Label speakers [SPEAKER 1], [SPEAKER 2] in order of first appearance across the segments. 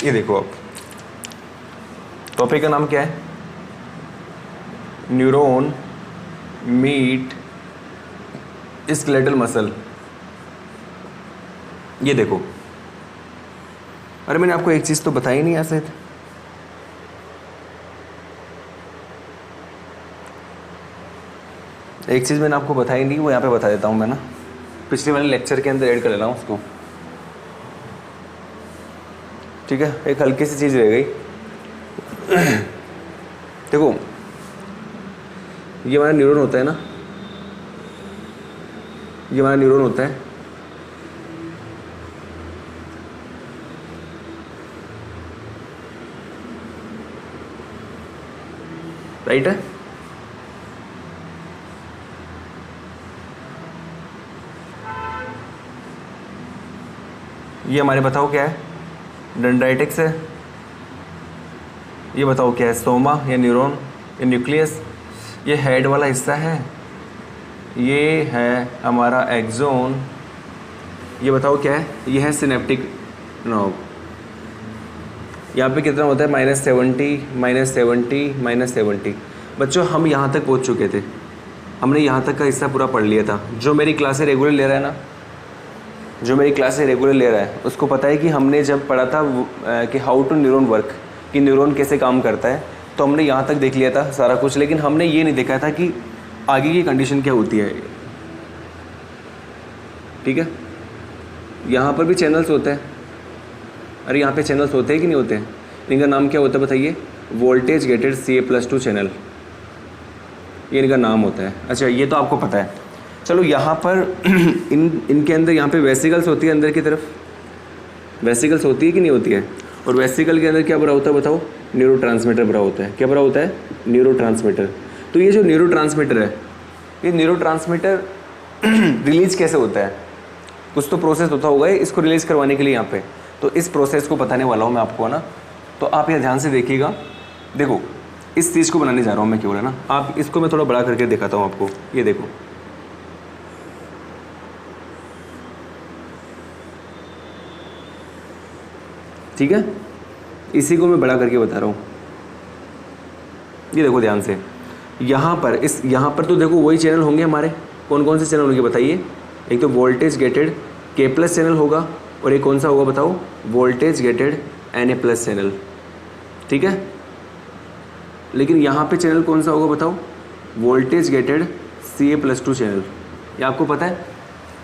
[SPEAKER 1] ये देखो अब टॉपिक का नाम क्या है, न्यूरॉन मीट स्केलेटल मसल। ये देखो, अरे मैंने आपको एक चीज़ तो बताई नहीं ऐसे। एक चीज़ मैंने आपको बताई नहीं, वो यहाँ पे बता देता हूँ मैं ना, पिछले वाले लेक्चर के अंदर ऐड कर लेना उसको। ठीक है, एक हल्की सी चीज़ रह गई। देखो ये हमारा न्यूरॉन होता है ना, ये हमारा न्यूरॉन होता है। राइट है, ये हमारे बताओ क्या है, डेंड्राइटिक्स है। ये बताओ क्या है, स्टोमा या न्यूरॉन या न्यूक्लियस। ये हेड वाला हिस्सा है, ये है हमारा एक्सोन। ये बताओ क्या है, ये है सिनेप्टिक नर्व। यहाँ पे कितना होता है, -70 -70 -70। बच्चों हम यहाँ तक पहुँच चुके थे, हमने यहाँ तक का हिस्सा पूरा पढ़ लिया था। जो मेरी क्लासें रेगुलर ले रहा है ना, जो मेरी क्लासें रेगुलर ले रहा है उसको पता है कि हमने जब पढ़ा था कि हाउ टू न्यूरॉन वर्क, कि न्यूरॉन कैसे काम करता है, तो हमने यहाँ तक देख लिया था सारा कुछ। लेकिन हमने ये नहीं देखा था कि आगे की कंडीशन क्या होती है। ठीक है, यहाँ पर भी चैनल्स होते हैं। अरे यहाँ पे चैनल्स होते हैं कि नहीं होते हैं? इनका नाम क्या होता है बताइए, वोल्टेज गेटेड Ca+2 चैनल, ये इनका नाम होता है। अच्छा ये तो आपको पता है। चलो यहाँ पर इनके अंदर यहाँ पे वेसिकल्स होती है, अंदर की तरफ वेसिकल्स होती है कि नहीं होती है? और वेसिकल के अंदर क्या भरा होता है बताओ, न्यूरोट्रांसमीटर भरा होता है। क्या भरा होता है? न्यूरोट्रांसमीटर। तो ये जो न्यूरोट्रांसमीटर है, ये न्यूरोट्रांसमीटर रिलीज कैसे होता है? कुछ तो प्रोसेस होता होगा इसको रिलीज करवाने के लिए यहाँ पे। तो इस प्रोसेस को बताने वाला हूँ मैं आपको, है ना। तो आप ये ध्यान से देखिएगा। देखो इस चीज़ को बनाने जा रहा हूँ मैं केवल, है ना। आप इसको मैं थोड़ा बड़ा करके दिखाता हूँ आपको। ये देखो, ठीक है, इसी को मैं बड़ा करके बता रहा हूँ। ये देखो ध्यान से, यहाँ पर तो देखो वही चैनल होंगे हमारे। कौन कौन से चैनल होंगे बताइए? एक तो वोल्टेज गेटेड K+ चैनल होगा, और एक कौन सा होगा बताओ, वोल्टेज गेटेड Na+ चैनल। ठीक है, लेकिन यहाँ पे चैनल कौन सा होगा बताओ, वोल्टेज गेटेड Ca+2 चैनल। ये आपको पता है?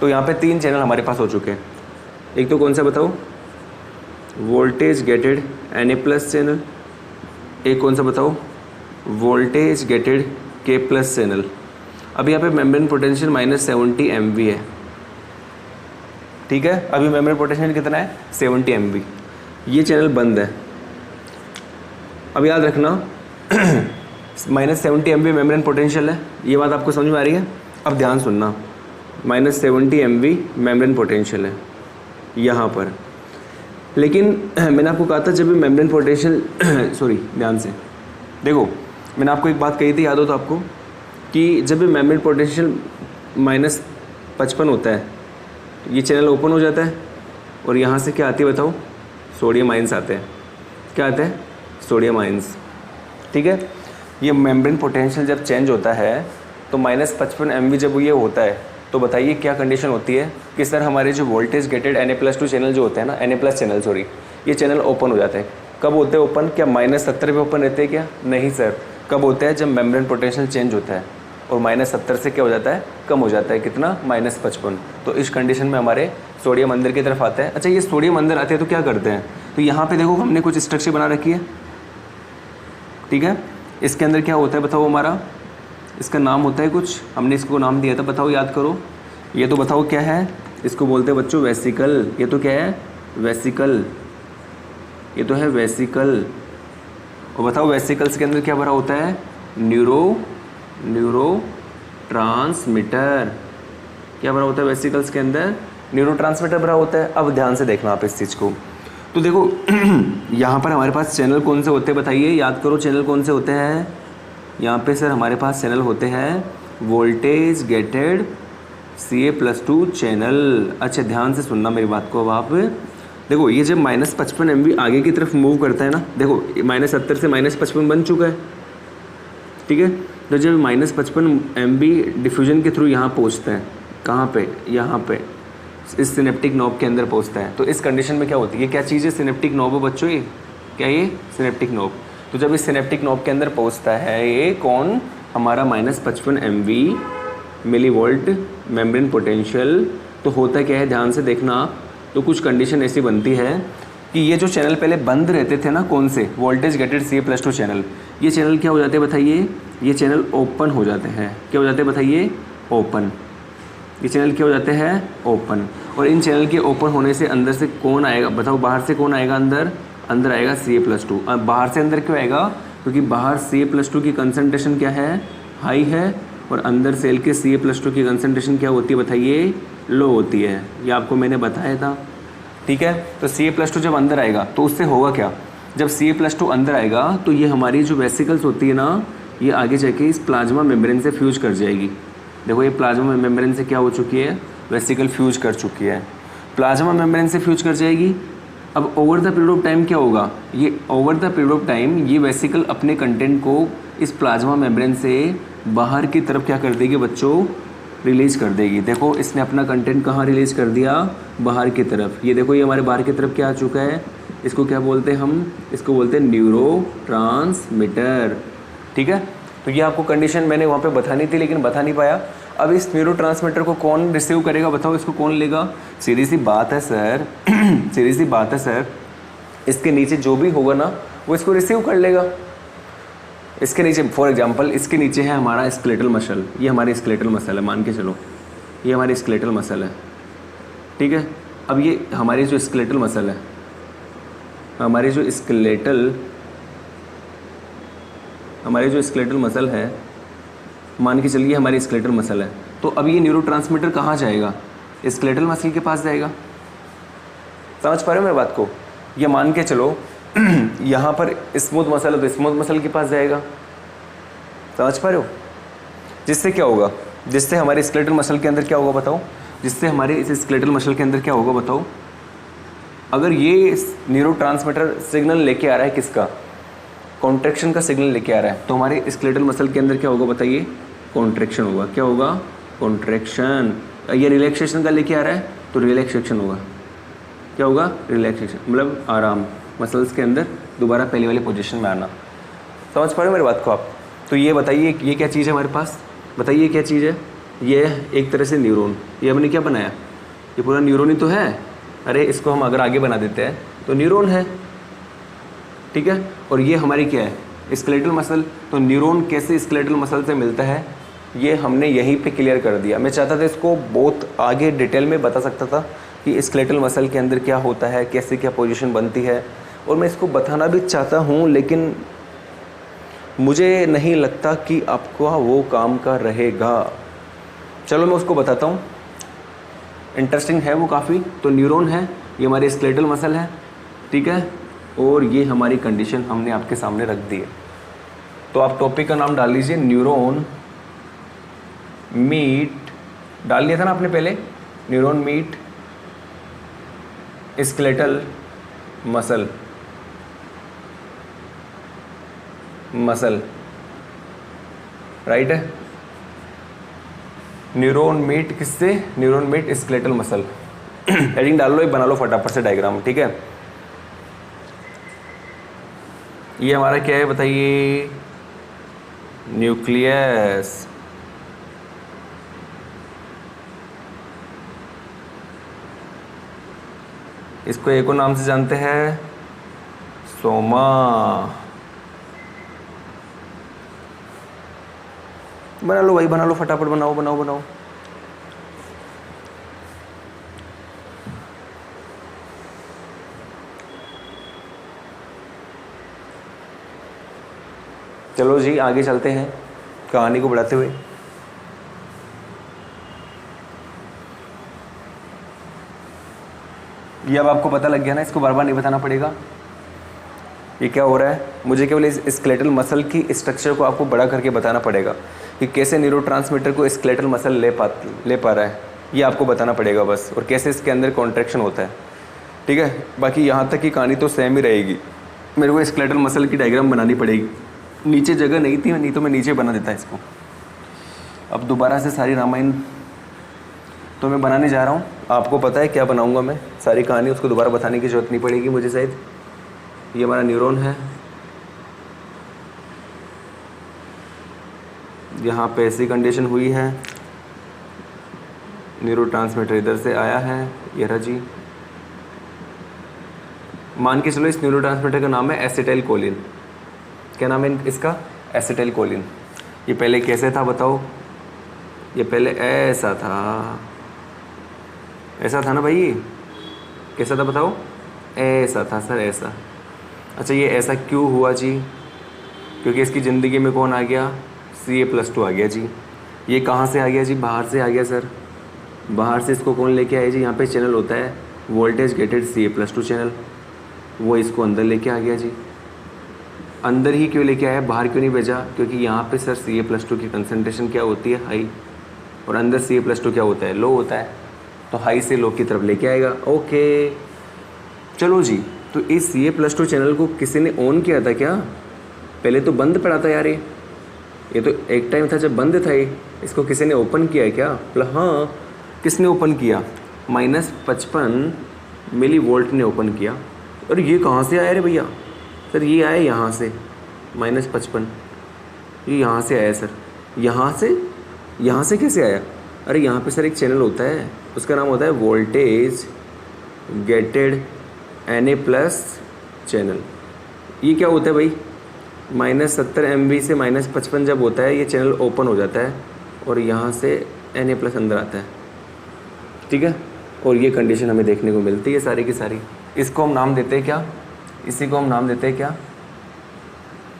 [SPEAKER 1] तो यहाँ पे 3 चैनल हमारे पास हो चुके हैं। एक तो कौन सा बताओ, वोल्टेज गेटेड Na+ चैनल। एक कौन सा बताओ, वोल्टेज गेटेड K+ चैनल। अब यहाँ पे मेम्ब्रेन पोटेंशियल -70 MV है। ठीक है, अभी मेम्ब्रेन पोटेंशियल कितना है, 70 MV। ये चैनल बंद है। अब याद रखना -70 MV मेम्ब्रेन पोटेंशियल है। ये बात आपको समझ में आ रही है? अब ध्यान सुनना, -70 MV मेम्ब्रेन पोटेंशियल है यहाँ पर। लेकिन मैंने आपको कहा था जब भी मेम्ब्रेन पोटेंशियल सॉरी ध्यान से देखो, मैंने आपको एक बात कही थी, याद हो तो आपको, कि जब भी मेम्ब्रेन पोटेंशियल -55 होता है, ये चैनल ओपन हो जाता है और यहाँ से क्या आती है बताओ, सोडियम आयंस आते हैं। क्या आते हैं? Sodium ions. ठीक है, ये मेम्ब्रेन पोटेंशियल जब चेंज होता है तो -55 MV जब ये होता है, तो बताइए क्या कंडीशन होती है कि सर हमारे जो वोल्टेज गेटेड Na+2 चैनल जो होते हैं ना, Na+ चैनल सॉरी, ये चैनल ओपन हो जाते हैं। कब होते हैं ओपन? क्या -70 पे ओपन रहते हैं क्या? नहीं सर। कब होता है? जब मेम्ब्रेन पोटेंशियल चेंज होता है और -70 से क्या हो जाता है, कम हो जाता है। कितना? -55। तो इस कंडीशन में हमारे सोडियम अंदर की तरफ आता है। अच्छा ये सोडियम अंदर आते हैं तो क्या करते हैं? तो यहाँ पे देखो हमने कुछ स्ट्रक्चर बना रखी है। ठीक है, इसके अंदर क्या होता है बताओ हमारा, इसका नाम होता है कुछ, हमने इसको नाम दिया था, बताओ याद करो। ये तो बताओ क्या है, इसको बोलते हैं बच्चों वेसिकल। ये तो क्या है? वेसिकल। ये तो है वेसिकल। और बताओ वेसिकल्स के अंदर क्या भरा होता है? Neuro transmitter. क्या भरा होता है वेसिकल्स के अंदर? न्यूरो ट्रांसमीटर भरा होता है। अब ध्यान से देखना आप इस चीज़ को। तो देखो यहाँ पर हमारे पास चैनल कौन से होते हैं बताइए, याद करो चैनल कौन से होते हैं। यहाँ पे सर हमारे पास चैनल होते हैं वोल्टेज गेटेड Ca+2 चैनल। अच्छा ध्यान से सुनना मेरी बात को अब आप। देखो ये जब -55 MV आगे की तरफ मूव करता है ना, देखो -70 से -55 बन चुका है, ठीक है। तो जब -55 MV डिफ्यूजन के थ्रू यहाँ पहुँचता है, कहाँ पे, यहाँ पे इस सिनेप्टिक नॉब के अंदर पहुँचता है, तो इस कंडीशन में क्या होती है, क्या चीज़ है, सिनेप्टिक नॉब है बच्चों, ये क्या, ये सिनेप्टिक नॉब। तो जब इस सिनेप्टिक नॉब के अंदर पहुँचता है ये कौन, हमारा -55 MV millivolt membrane potential, तो होता क्या है, ध्यान से देखना। तो कुछ कंडीशन ऐसी बनती है कि ये जो चैनल पहले बंद रहते थे ना, कौन से, वोल्टेज गेटेड Ca+2 चैनल, ये चैनल क्या हो जाते हैं बताइए, ये चैनल ओपन हो जाते हैं। क्या हो जाते हैं बताइए, ओपन। ये चैनल क्या हो जाते हैं, ओपन। और इन चैनल के ओपन होने से अंदर से कौन आएगा बताओ, बाहर से कौन आएगा, अंदर आएगा Ca+2। अब बाहर से अंदर क्यों आएगा, क्योंकि बाहर Ca+2 की कंसनट्रेशन क्या है, हाई है, और अंदर सेल के Ca+2 की कंसनट्रेशन क्या होती है बताइए, लो होती है। ये आपको मैंने बताया था, ठीक है। तो Ca+2 जब अंदर आएगा तो उससे होगा क्या, जब Ca+2 अंदर आएगा तो ये हमारी जो वेसिकल्स होती है ना, ये आगे जाके इस प्लाज्मा मेम्ब्रेन से फ्यूज कर जाएगी। देखो ये प्लाज्मा मेम्ब्रेन से क्या हो चुकी है, वेसिकल फ्यूज कर चुकी है, प्लाज्मा मेम्ब्रेन से फ्यूज कर जाएगी। अब over the period of time क्या होगा, ये over the period of time ये वेसिकल अपने कंटेंट को इस प्लाज्मा मेम्ब्रेन से बाहर की तरफ क्या कर देगी बच्चों, रिलीज़ कर देगी। देखो इसने अपना कंटेंट कहाँ रिलीज़ कर दिया, बाहर की तरफ। ये देखो ये हमारे बाहर की तरफ क्या आ चुका है, इसको क्या बोलते हैं हम, इसको बोलते हैं न्यूरोट्रांसमीटर, ठीक है। तो ये आपको कंडीशन मैंने वहाँ पे बतानी थी लेकिन बता नहीं पाया। अब इस न्यूरोट्रांसमीटर को कौन रिसीव करेगा बताओ, इसको कौन लेगा, सीधी सी बात है सर सीधी सी बात है सर, इसके नीचे जो भी होगा ना वो इसको रिसीव कर लेगा। इसके नीचे फॉर एग्जांपल इसके नीचे है हमारा स्केलेटल मसल, ये हमारी स्केलेटल मसल है, मान के चलो ये हमारी स्केलेटल मसल है, ठीक है। अब ये हमारी जो स्केलेटल मसल है, हमारी जो स्केलेटल मसल है, मान के चलिए हमारी स्केलेटल मसल है, तो अब ये न्यूरोट्रांसमीटर कहाँ जाएगा, स्केलेटल मसल के पास जाएगा। समझ पा रहे हो मेरी बात को, ये मान के चलो यहाँ पर स्मूथ मसल है तो स्मूथ मसल के पास जाएगा। समझ पा रहे हो, जिससे क्या होगा, जिससे हमारे स्केलेटल मसल के अंदर क्या होगा बताओ, जिससे हमारे इस स्केलेटल मसल के अंदर क्या होगा बताओ, अगर ये न्यूरोट्रांसमीटर सिग्नल लेके आ रहा है किसका, कॉन्ट्रैक्शन का सिग्नल लेके आ रहा है, तो हमारे स्केलेटल मसल के अंदर क्या होगा बताइए, कॉन्ट्रैक्शन होगा। क्या होगा, कॉन्ट्रैक्शन। ये रिलैक्सेशन का लेके आ रहा है तो रिलैक्सेशन होगा। क्या होगा, रिलैक्सेशन, मतलब आराम, मसल्स के अंदर दोबारा पहले वाली पोजीशन में आना। समझ पा रहे हो मेरी बात को आप। तो ये बताइए ये क्या चीज़ है हमारे पास, बताइए क्या चीज़ है, ये एक तरह से न्यूरॉन, ये हमने क्या बनाया, ये पूरा न्यूरॉन ही तो है। अरे इसको हम अगर आगे बना देते हैं तो न्यूरॉन है, ठीक है। और ये हमारी क्या है, स्केलेटल मसल। तो न्यूरॉन कैसे स्केलेटल मसल से मिलता है ये हमने यहीं पे क्लियर कर दिया। मैं चाहता था इसको बहुत आगे डिटेल में बता सकता था कि स्केलेटल मसल के अंदर क्या होता है, कैसे क्या पोजीशन बनती है, और मैं इसको बताना भी चाहता हूँ, लेकिन मुझे नहीं लगता कि आपको वो काम का रहेगा। चलो मैं उसको बताता हूँ, इंटरेस्टिंग है वो काफ़ी। तो न्यूरॉन है, ये हमारी स्केलेटल मसल है, ठीक है, और ये हमारी कंडीशन हमने आपके सामने रख दी है। तो आप टॉपिक का नाम डाल लीजिए, न्यूरॉन मीट, डाल लिया था ना आपने पहले, neuron meet skeletal muscle, right है। न्यूरॉन मीट किससे, neuron meet skeletal muscle. Heading डाल लो, एक बना लो फटाफट से डायग्राम, ठीक है। ये हमारा क्या है बताइए, न्यूक्लियस। इसको एक और नाम से जानते हैं, सोमा। बना लो भाई, बना लो फटाफट, बनाओ बनाओ बनाओ। चलो जी आगे चलते हैं कहानी को बढ़ाते हुए। ये अब आपको पता लग गया ना, इसको बार बार नहीं बताना पड़ेगा ये क्या हो रहा है। मुझे केवल इस स्केलेटल मसल की स्ट्रक्चर को आपको बड़ा करके बताना पड़ेगा कि कैसे न्यूरोट्रांसमीटर को स्केलेटल मसल ले पा रहा है, ये आपको बताना पड़ेगा बस, और कैसे इसके अंदर कॉन्ट्रैक्शन होता है। ठीक है। बाकी यहाँ तक की कहानी तो सेम ही रहेगी। मेरे को स्केलेटल मसल की डायग्राम बनानी पड़ेगी, नीचे जगह नहीं थी, नहीं तो मैं नीचे बना देता इसको। अब दोबारा से सारी रामायण तो मैं बनाने जा रहा हूँ, आपको पता है क्या बनाऊँगा मैं, सारी कहानी उसको दोबारा बताने की ज़रूरत नहीं पड़ेगी मुझे शायद। ये हमारा न्यूरॉन है, यहाँ पे ऐसी कंडीशन हुई है, न्यूरोट्रांसमीटर इधर से आया है, ये रहा जी। मान के चलो इस न्यूरोट्रांसमीटर का नाम है एसिटाइल कोलिन। क्या नाम है इसका? Acetyl choline. ये पहले कैसे था बताओ? ये पहले ऐसा था, ऐसा था ना भाई? कैसा था बताओ? ऐसा था सर, ऐसा। अच्छा, ये ऐसा क्यों हुआ जी? क्योंकि इसकी ज़िंदगी में कौन आ गया? Ca+2 आ गया जी। ये कहाँ से आ गया जी? बाहर से आ गया सर। बाहर से इसको कौन लेके आया जी? यहाँ पे चैनल होता है वोल्टेज गेटेड Ca+2 चैनल, वो इसको अंदर लेके आ गया जी। अंदर ही क्यों लेके आया, बाहर क्यों नहीं भेजा? क्योंकि यहाँ पे सर Ca+2 की कंसनट्रेशन क्या होती है? हाई, और अंदर Ca+2 क्या होता है? लो होता है, तो हाई से लो की तरफ लेके आएगा। ओके चलो जी, तो इस Ca+2 चैनल को किसी ने ऑन किया था क्या? पहले तो बंद पड़ा था यार, ये तो एक टाइम था जब बंद था ये, इसको किसी ने ओपन किया है क्या? हाँ, किसने ओपन किया? -55 मिली वोल्ट ने ओपन किया। और ये कहाँ से आया रे भैया? सर ये आया यहाँ से, -55 ये यहाँ से आया सर। यहाँ से कैसे आया? अरे यहाँ पे सर एक चैनल होता है, उसका नाम होता है वोल्टेज गेटेड Na+ चैनल। ये क्या होता है भाई? -70 MV से -55 जब होता है ये चैनल ओपन हो जाता है और यहाँ से Na+ अंदर आता है, ठीक है। और ये कंडीशन हमें देखने को मिलती है सारी की सारी। इसको हम नाम देते हैं क्या? इसी को हम नाम देते हैं क्या?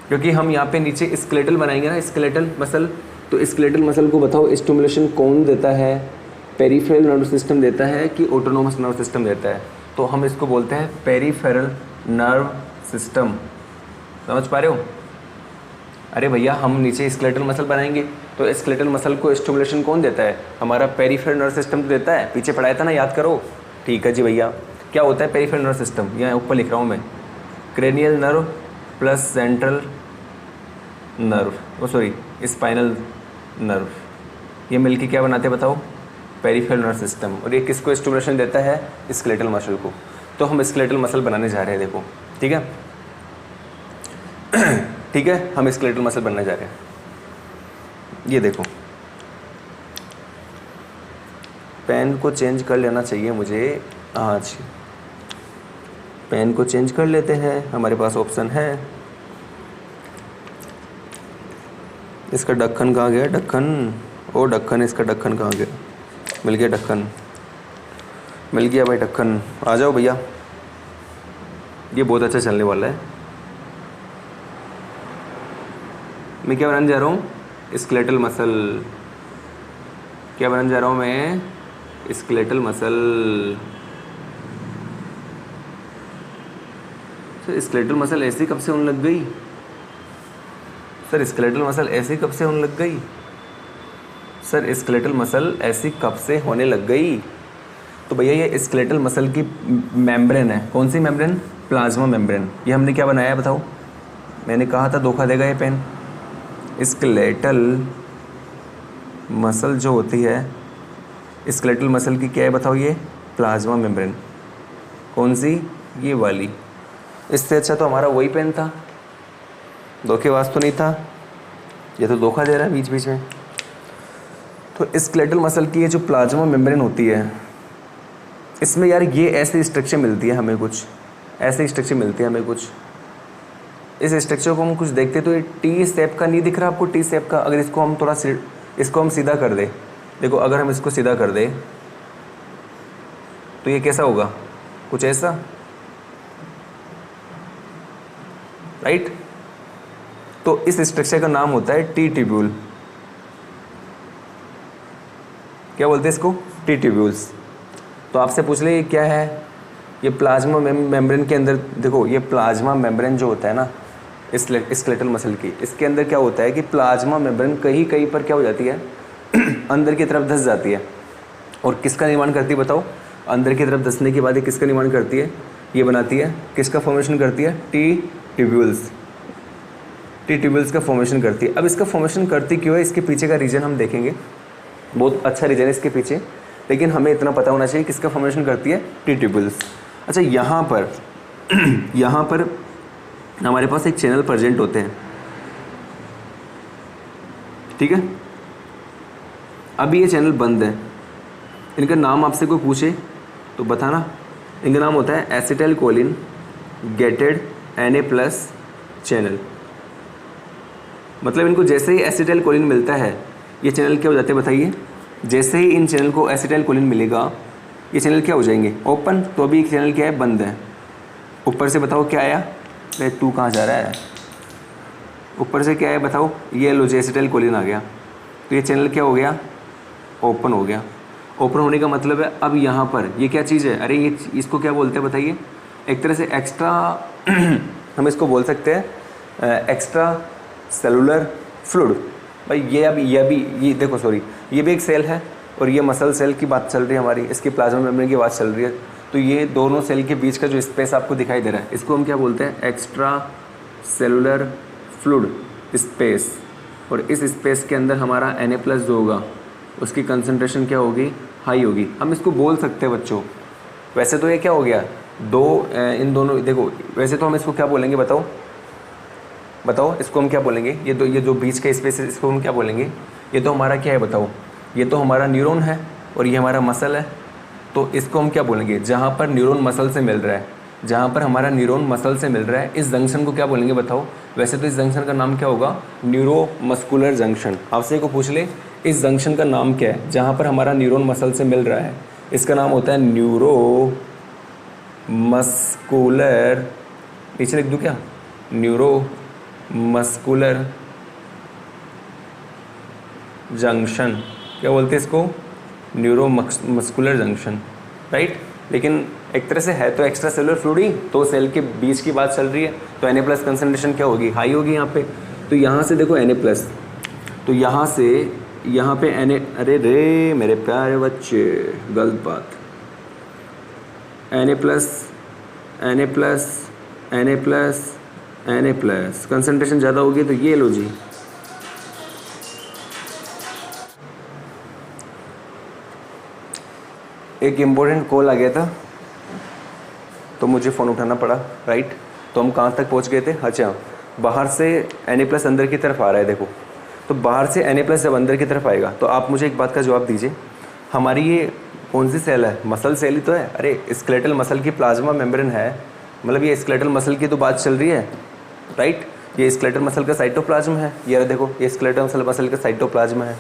[SPEAKER 1] क्योंकि हम यहाँ पे नीचे स्केलेटल बनाएंगे ना, स्केलेटल मसल। तो स्केलेटल मसल को बताओ स्टिमुलेशन कौन देता है? पेरिफेरल नर्व सिस्टम देता है कि ऑटोनोमस नर्व सिस्टम देता है? तो हम इसको बोलते हैं पेरिफेरल नर्व सिस्टम। समझ पा रहे हो? अरे भैया हम नीचे स्केलेटल मसल बनाएंगे तो स्केलेटल मसल को स्टिमुलेशन कौन देता है? हमारा पेरिफेरल नर्व सिस्टम तो देता है। पीछे पढ़ाया था ना, याद करो। ठीक है जी भैया। क्या होता है पेरिफेरल नर्व सिस्टम? यहाँ ऊपर लिख रहा हूँ मैं, cranial nerve plus central nerve, spinal nerve, ये मिलके क्या बनाते हैं बताओ? Peripheral nerve system. और ये किसको स्टिमुलेशन देता है? स्केलेटल मसल को। तो हम स्केलेटल मसल बनाने जा रहे हैं, देखो, ठीक है। ठीक है, हम स्केलेटल मसल बनने जा रहे हैं। ये देखो, पेन को चेंज कर लेना चाहिए मुझे आज। पेन को चेंज कर लेते हैं, हमारे पास ऑप्शन है। इसका ढक्कन कहाँ गया? ढक्कन, ओ ढक्कन, इसका ढक्कन कहाँ गया? मिल गया ढक्कन, मिल गया भाई ढक्कन। आ जाओ भैया, ये बहुत अच्छा चलने वाला है। मैं क्या बनाने जा रहा हूँ? Skeletal muscle. क्या बनाने जा रहा हूँ मैं? Skeletal muscle. Sir skeletal muscle ऐसी कब से होने लग गई? सर स्केलेटल मसल ऐसी कब से होने लग गई? सर स्केलेटल मसल ऐसी कब से होने लग गई? तो भैया ये स्केलेटल मसल की मेम्ब्रेन है। कौन सी मेम्ब्रेन? Plasma membrane. ये हमने क्या बनाया है बताओ? मैंने कहा था धोखा देगा ये पेन। स्केलेटल मसल जो होती है, स्केलेटल मसल की क्या है बताओ? ये प्लाज्मा मेम्ब्रेन। कौन सी? ये वाली। इससे अच्छा तो हमारा वही पेन था, धोखेबाज तो नहीं था। ये तो धोखा दे रहा है बीच बीच में। तो स्केलेटल मसल की ये जो प्लाज्मा मेम्ब्रेन होती है, इसमें यार ये ऐसी स्ट्रक्चर मिलती है हमें, कुछ ऐसी स्ट्रक्चर मिलती है हमें कुछ। इस स्ट्रक्चर को हम कुछ देखते तो ये टी शेप का नहीं दिख रहा आपको? टी शेप का। अगर इसको हम थोड़ा इसको हम सीधा कर दे, देखो अगर हम इसको सीधा कर दे तो ये कैसा होगा? कुछ ऐसा, राइट? तो इस स्ट्रक्चर का नाम होता है टी ट्यूब्यूल। क्या बोलते हैं इसको? T tubules. तो आपसे पूछ ले ये क्या है? ये प्लाज्मा मेम्ब्रेन के अंदर देखो, ये प्लाज्मा मेम्ब्रेन जो होता है ना स्केलेटल मसल की, इसके अंदर क्या होता है कि प्लाज्मा मेम्ब्रेन कहीं कहीं पर क्या हो जाती है अंदर की तरफ धंस जाती है। और किसका निर्माण करती है बताओ? अंदर की तरफ धंसने के बाद ये किसका निर्माण करती है, ये बनाती है, किसका फॉर्मेशन करती है, टी ट्यूब्यूल्स का फॉर्मेशन करती है। अब इसका फॉर्मेशन करती क्यों है, इसके पीछे का रीज़न हम देखेंगे, बहुत अच्छा रीज़न है इसके पीछे, लेकिन हमें इतना पता होना चाहिए किसका फॉर्मेशन करती है, टी ट्यूब्यूल्स। अच्छा, यहाँ पर यहाँ पर हमारे पास एक चैनल प्रेजेंट होते हैं, ठीक है। अभी ये चैनल बंद है, इनका नाम आपसे कोई पूछे तो बताना। इनका नाम होता है acetyl choline gated Na+ channel. मतलब इनको जैसे ही एसिटाइल कोलिन मिलता है ये चैनल क्या हो जाते हैं बताइए, जैसे ही इन चैनल को एसिटाइल कोलिन मिलेगा ये चैनल क्या हो जाएंगे, ओपन। तो अभी एक चैनल क्या है, बंद है। ऊपर से बताओ क्या आया, अरे तू कहाँ जा रहा है, ऊपर से क्या है बताओ, ये लो जी एसिटाइल कोलिन आ गया, तो ये चैनल क्या हो गया, ओपन हो गया। ओपन होने का मतलब है अब यहाँ पर ये क्या चीज़ है, अरे ये इसको क्या बोलते हैं बताइए, एक तरह से एक्स्ट्रा हम इसको बोल सकते हैं एक्स्ट्रा सेलुलर फ्लूइड। भाई ये देखो सॉरी, ये भी एक सेल है और ये मसल सेल की बात चल रही है हमारी, इसकी प्लाज्मा मेम्ब्रेन की बात चल रही है। तो ये दोनों सेल के बीच का जो स्पेस आपको दिखाई दे रहा है इसको हम क्या बोलते हैं, एक्स्ट्रा सेलुलर फ्लूइड स्पेस। और इस स्पेस के अंदर हमारा Na+ जो होगा उसकी कंसंट्रेशन क्या होगी, हाई होगी। हम इसको बोल सकते हैं बच्चों, वैसे तो ये क्या हो गया, इन दोनों देखो, वैसे तो हम इसको क्या बोलेंगे बताओ इसको हम क्या बोलेंगे, ये जो बीच का स्पेस है इसको हम क्या बोलेंगे, ये तो हमारा क्या है बताओ, ये तो हमारा न्यूरॉन है और ये हमारा मसल है। तो इसको हम क्या बोलेंगे, जहाँ पर न्यूरॉन मसल से मिल रहा है, जहाँ पर हमारा न्यूरॉन मसल से मिल रहा है, इस जंक्शन को क्या बोलेंगे बताओ। वैसे तो इस जंक्शन का नाम क्या होगा, न्यूरोमस्कुलर जंक्शन। आपसे को पूछ ले इस जंक्शन का नाम क्या है, जहाँ पर हमारा न्यूरॉन मसल से मिल रहा है, इसका नाम होता है न्यूरोमस्कुलर, नीचे लिख दूँ क्या, न्यूरोमस्कुलर जंक्शन, क्या बोलते हैं इसको, न्यूरोमस्कुलर जंक्शन, राइट। लेकिन एक तरह से है तो एक्स्ट्रा सेलुलर फ्लूइड ही, तो सेल के बीच की बात चल रही है, तो Na+ कंसंट्रेशन क्या होगी, हाई होगी यहाँ पे। तो यहाँ से देखो Na+, तो यहाँ से यहाँ पे अरे रे मेरे प्यारे बच्चे, गलत बात, Na+ कंसंट्रेशन ज़्यादा होगी तो ये लो जी, एक इम्पोर्टेंट कॉल आ गया था तो मुझे फ़ोन उठाना पड़ा, राइट। तो हम कहाँ तक पहुँच गए थे, अच्छा बाहर से Na+ अंदर की तरफ आ रहा है, देखो तो बाहर से Na+ जब अंदर की तरफ आएगा तो आप मुझे एक बात का जवाब दीजिए, हमारी ये कौन सी सेल है, मसल सेल ही तो है। अरे स्केलेटल मसल की प्लाज्मा मेम्ब्रेन है, मतलब ये स्केलेटल मसल की तो बात चल रही है, राइट। ये स्केलेटल मसल का साइटोप्लाज्म है, ये देखो ये स्केलेटल मसल का साइटोप्लाज्म है।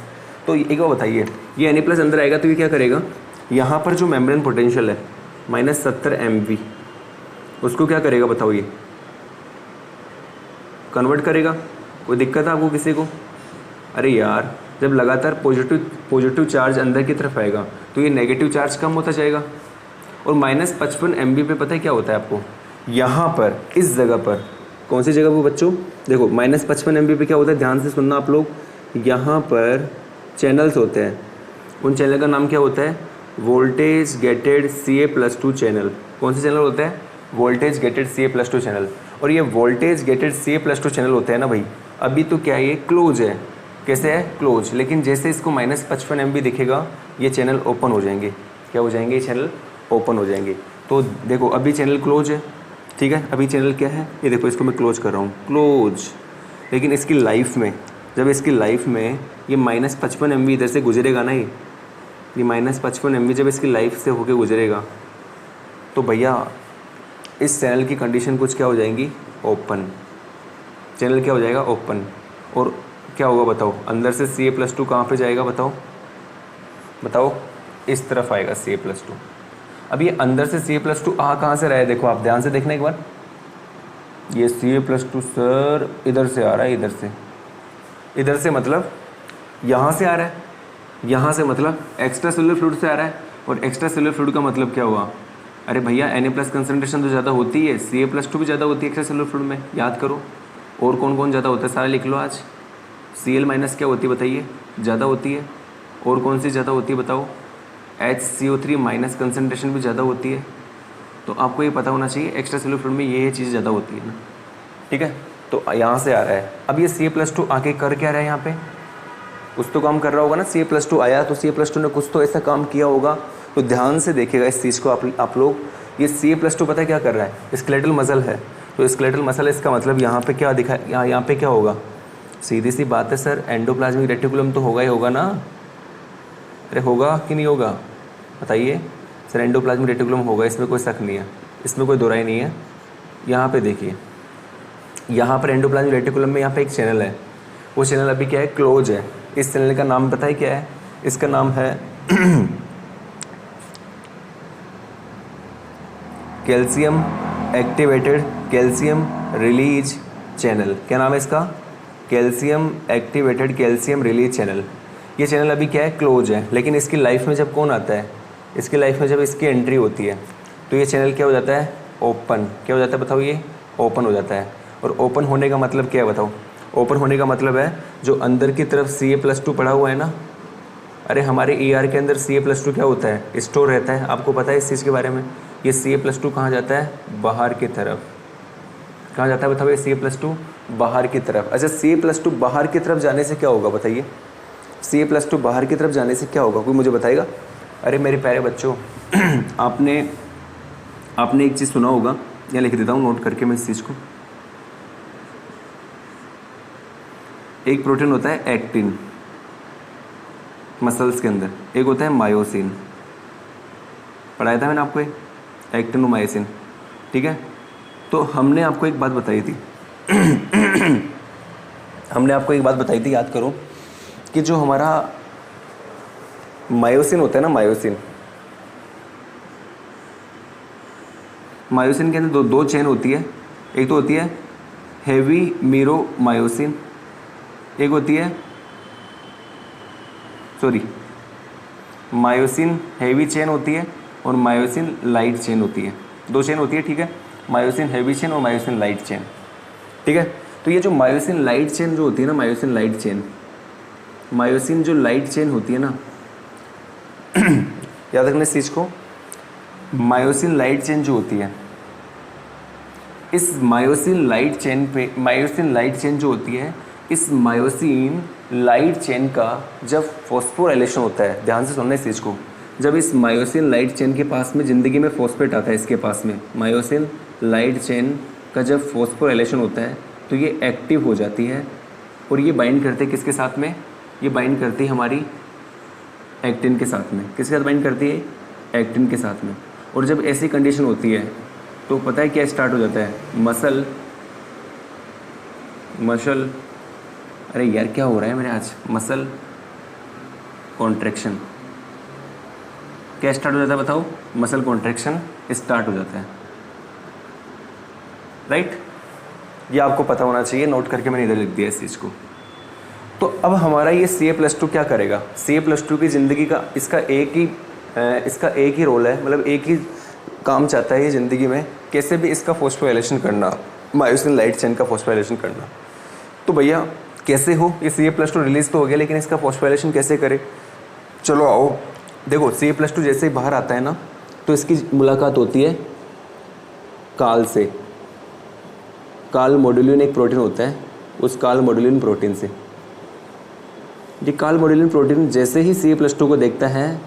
[SPEAKER 1] तो एक बार बताइए, ये Na+ अंदर आएगा तो ये क्या करेगा, यहाँ पर जो मेम्ब्रेन पोटेंशियल है -70 MV, उसको क्या करेगा बताओ, ये कन्वर्ट करेगा। कोई दिक्कत है आपको किसी को, अरे यार जब लगातार पॉजिटिव चार्ज अंदर की तरफ आएगा तो ये नेगेटिव चार्ज कम होता जाएगा। और -55 MV पे पता है क्या होता है आपको, यहाँ पर इस जगह पर, कौन सी जगह पर बच्चों, देखो -55 MV पे क्या होता है, ध्यान से सुनना आप लोग, यहाँ पर चैनल्स होते हैं, उन चैनल का नाम क्या होता है, वोल्टेज गेटेड Ca+2 चैनल। कौन से चैनल होता है, वोल्टेज गेटेड Ca+2 चैनल। और ये वोल्टेज गेटेड Ca+2 चैनल होते हैं ना भाई, अभी तो क्या है, ये क्लोज है, कैसे है, क्लोज। लेकिन जैसे इसको -55 MV दिखेगा ये चैनल ओपन हो जाएंगे, क्या हो जाएंगे, ये चैनल ओपन हो जाएंगे। तो देखो अभी चैनल क्लोज है, ठीक है, अभी चैनल क्या है, ये देखो इसको मैं क्लोज कर रहा हूँ, क्लोज। लेकिन इसकी लाइफ में, जब इसकी लाइफ में ये -55 MV इधर से गुजरेगा ना, ये -55 MV जब इसकी लाइफ से होके गुजरेगा तो भैया इस चैनल की कंडीशन कुछ क्या हो जाएंगी, ओपन। चैनल क्या हो जाएगा, ओपन। और क्या होगा बताओ, अंदर से Ca+2 कहाँ पे जाएगा बताओ, इस तरफ आएगा Ca+2। अब ये अंदर से Ca+2 कहाँ से रहा है, देखो आप ध्यान से देखना एक बार, ये Ca+2 सर इधर से आ रहा है, इधर से मतलब यहाँ से आ रहा है, यहाँ से मतलब एक्स्ट्रा सेलुलर फ्लूइड से आ रहा है। और एक्स्ट्रा सेलुलर फ्लूइड का मतलब क्या हुआ, अरे भैया Na+ कंसंट्रेशन तो ज़्यादा होती है, Ca+2 भी ज़्यादा होती है एक्स्ट्रा सेलुलर फ्लूइड में, याद करो। और कौन कौन ज़्यादा होता है, सारा लिख लो आज। Cl- क्या होती है बताइए, ज़्यादा होती है। और कौन सी ज़्यादा होती है बताओ, HCO3 माइनस कंसनट्रेशन भी ज़्यादा होती है, तो आपको ये पता होना चाहिए एक्स्ट्रा सेलुलर फ्लूइड में ये चीज़ ज़्यादा होती है ना, ठीक है। तो यहाँ से आ रहा है। अब ये Ca+2 आके कर क्या रहा है यहाँ पे, कुछ तो काम कर रहा होगा ना। Ca+2 आया तो Ca+2 ने कुछ तो ऐसा काम किया होगा, तो ध्यान से देखिएगा इस चीज़ को आप लोग। ये Ca+2 पता है क्या कर रहा है, स्केलेटल मसल है, तो स्केलेटल मसल इसका मतलब यहाँ पे क्या दिखा, यहाँ पे क्या होगा, सीधी सी बात है सर, एंडोप्लाज्मिक रेटिकुलम तो होगा ही होगा ना। अरे होगा कि नहीं होगा बताइए सर, एंडोप्लाज्मिक रेटिकुलम होगा, इसमें कोई शक नहीं है, इसमें कोई दोराई नहीं है। यहाँ पे देखिए, यहाँ पर एंडोप्लाज्मिक रेटिकुलम में यहाँ पे एक चैनल है, वो चैनल अभी क्या है, क्लोज है। इस चैनल का नाम पता है क्या है, इसका नाम है calcium activated calcium release channel. क्या नाम है इसका, calcium activated calcium release channel. ये चैनल अभी क्या है, क्लोज है, लेकिन इसकी लाइफ में जब कौन आता है, इसकी लाइफ में जब इसकी एंट्री होती है तो ये चैनल क्या हो जाता है, ओपन। क्या हो जाता है बताओ, ये ओपन हो जाता है। और ओपन होने का मतलब क्या है बताओ, ओपन होने का मतलब है जो अंदर की तरफ Ca+2 पड़ा हुआ है ना, अरे हमारे ER के अंदर Ca+2 क्या होता है, स्टोर रहता है। आपको पता है इस चीज़ के बारे में। ये Ca+2 कहाँ जाता है, बाहर की तरफ। कहाँ जाता है बताओ ये Ca+2, बाहर की तरफ। अच्छा Ca+2 बाहर की तरफ जाने से क्या होगा बताइए, Ca+2 बाहर की तरफ जाने से क्या होगा, कोई मुझे बताएगा। अरे मेरे प्यारे बच्चों आपने एक चीज़ सुना होगा, या लिख देता हूँ नोट करके मैं इस चीज़ को। एक प्रोटीन होता है एक्टिन मसल्स के अंदर, एक होता है मायोसिन। पढ़ाया था मैंने आपको एक्टिन और मायोसिन, ठीक है। तो हमने आपको एक बात बताई थी हमने आपको एक बात बताई थी, याद करो, कि जो हमारा मायोसिन होता है ना, मायोसिन के अंदर दो चेन होती है। एक तो होती है हेवी मीरोमायोसिन, एक होती है मायोसिन हेवी चेन होती है और मायोसिन लाइट चेन होती है। दो चेन होती है, ठीक है, मायोसिन हेवी चेन और मायोसिन लाइट चेन, ठीक है। तो ये जो मायोसिन लाइट चेन जो होती है ना, मायोसिन जो लाइट चेन होती है ना याद रखना इस चीज़ को, मायोसिन लाइट चेन जो होती है, इस मायोसिन लाइट चेन जो होती है, इस मायोसिन लाइट चेन का जब फॉस्फोराइलेशन होता है, ध्यान से सुनना इस चीज़ को, जब इस मायोसिन लाइट चेन के पास में ज़िंदगी में फॉस्फेट आता है, इसके पास में मायोसिन लाइट चेन का जब फॉस्फोराइलेशन होता है तो ये एक्टिव हो जाती है और ये बाइंड करते हैं किसके साथ में, ये बाइंड करती है हमारी एक्टिन के साथ में। किसके साथ बाइंड करती है, एक्टिन के साथ में। और जब ऐसी कंडीशन होती है तो पता है क्या स्टार्ट हो जाता है, मसल अरे यार क्या हो रहा है मेरे आज, मसल कॉन्ट्रैक्शन। क्या स्टार्ट हो जाता है बताओ, मसल कॉन्ट्रैक्शन स्टार्ट हो जाता है, राइट। ये आपको पता होना चाहिए, नोट करके मैंने इधर लिख दिया इस चीज़ को। तो अब हमारा ये Ca+2 क्या करेगा, Ca+2 की ज़िंदगी का इसका एक ही रोल है, मतलब एक ही काम चाहता है ये ज़िंदगी में, कैसे भी इसका फॉस्फोराइलेशन करना, मायोसिन लाइट चेन का फॉस्फोराइलेशन करना। तो भैया कैसे हो, ये Ca+2 रिलीज़ तो हो गया, लेकिन इसका फॉस्फोराइलेशन कैसे करे, चलो आओ देखो। Ca+2 जैसे ही बाहर आता है ना, तो इसकी मुलाकात होती है काल से। काल मॉड्यूलिन एक प्रोटीन होता है, उस काल मॉड्यूलिन प्रोटीन से। ये काल मॉड्यूलिन प्रोटीन जैसे ही Ca+2 को देखता है,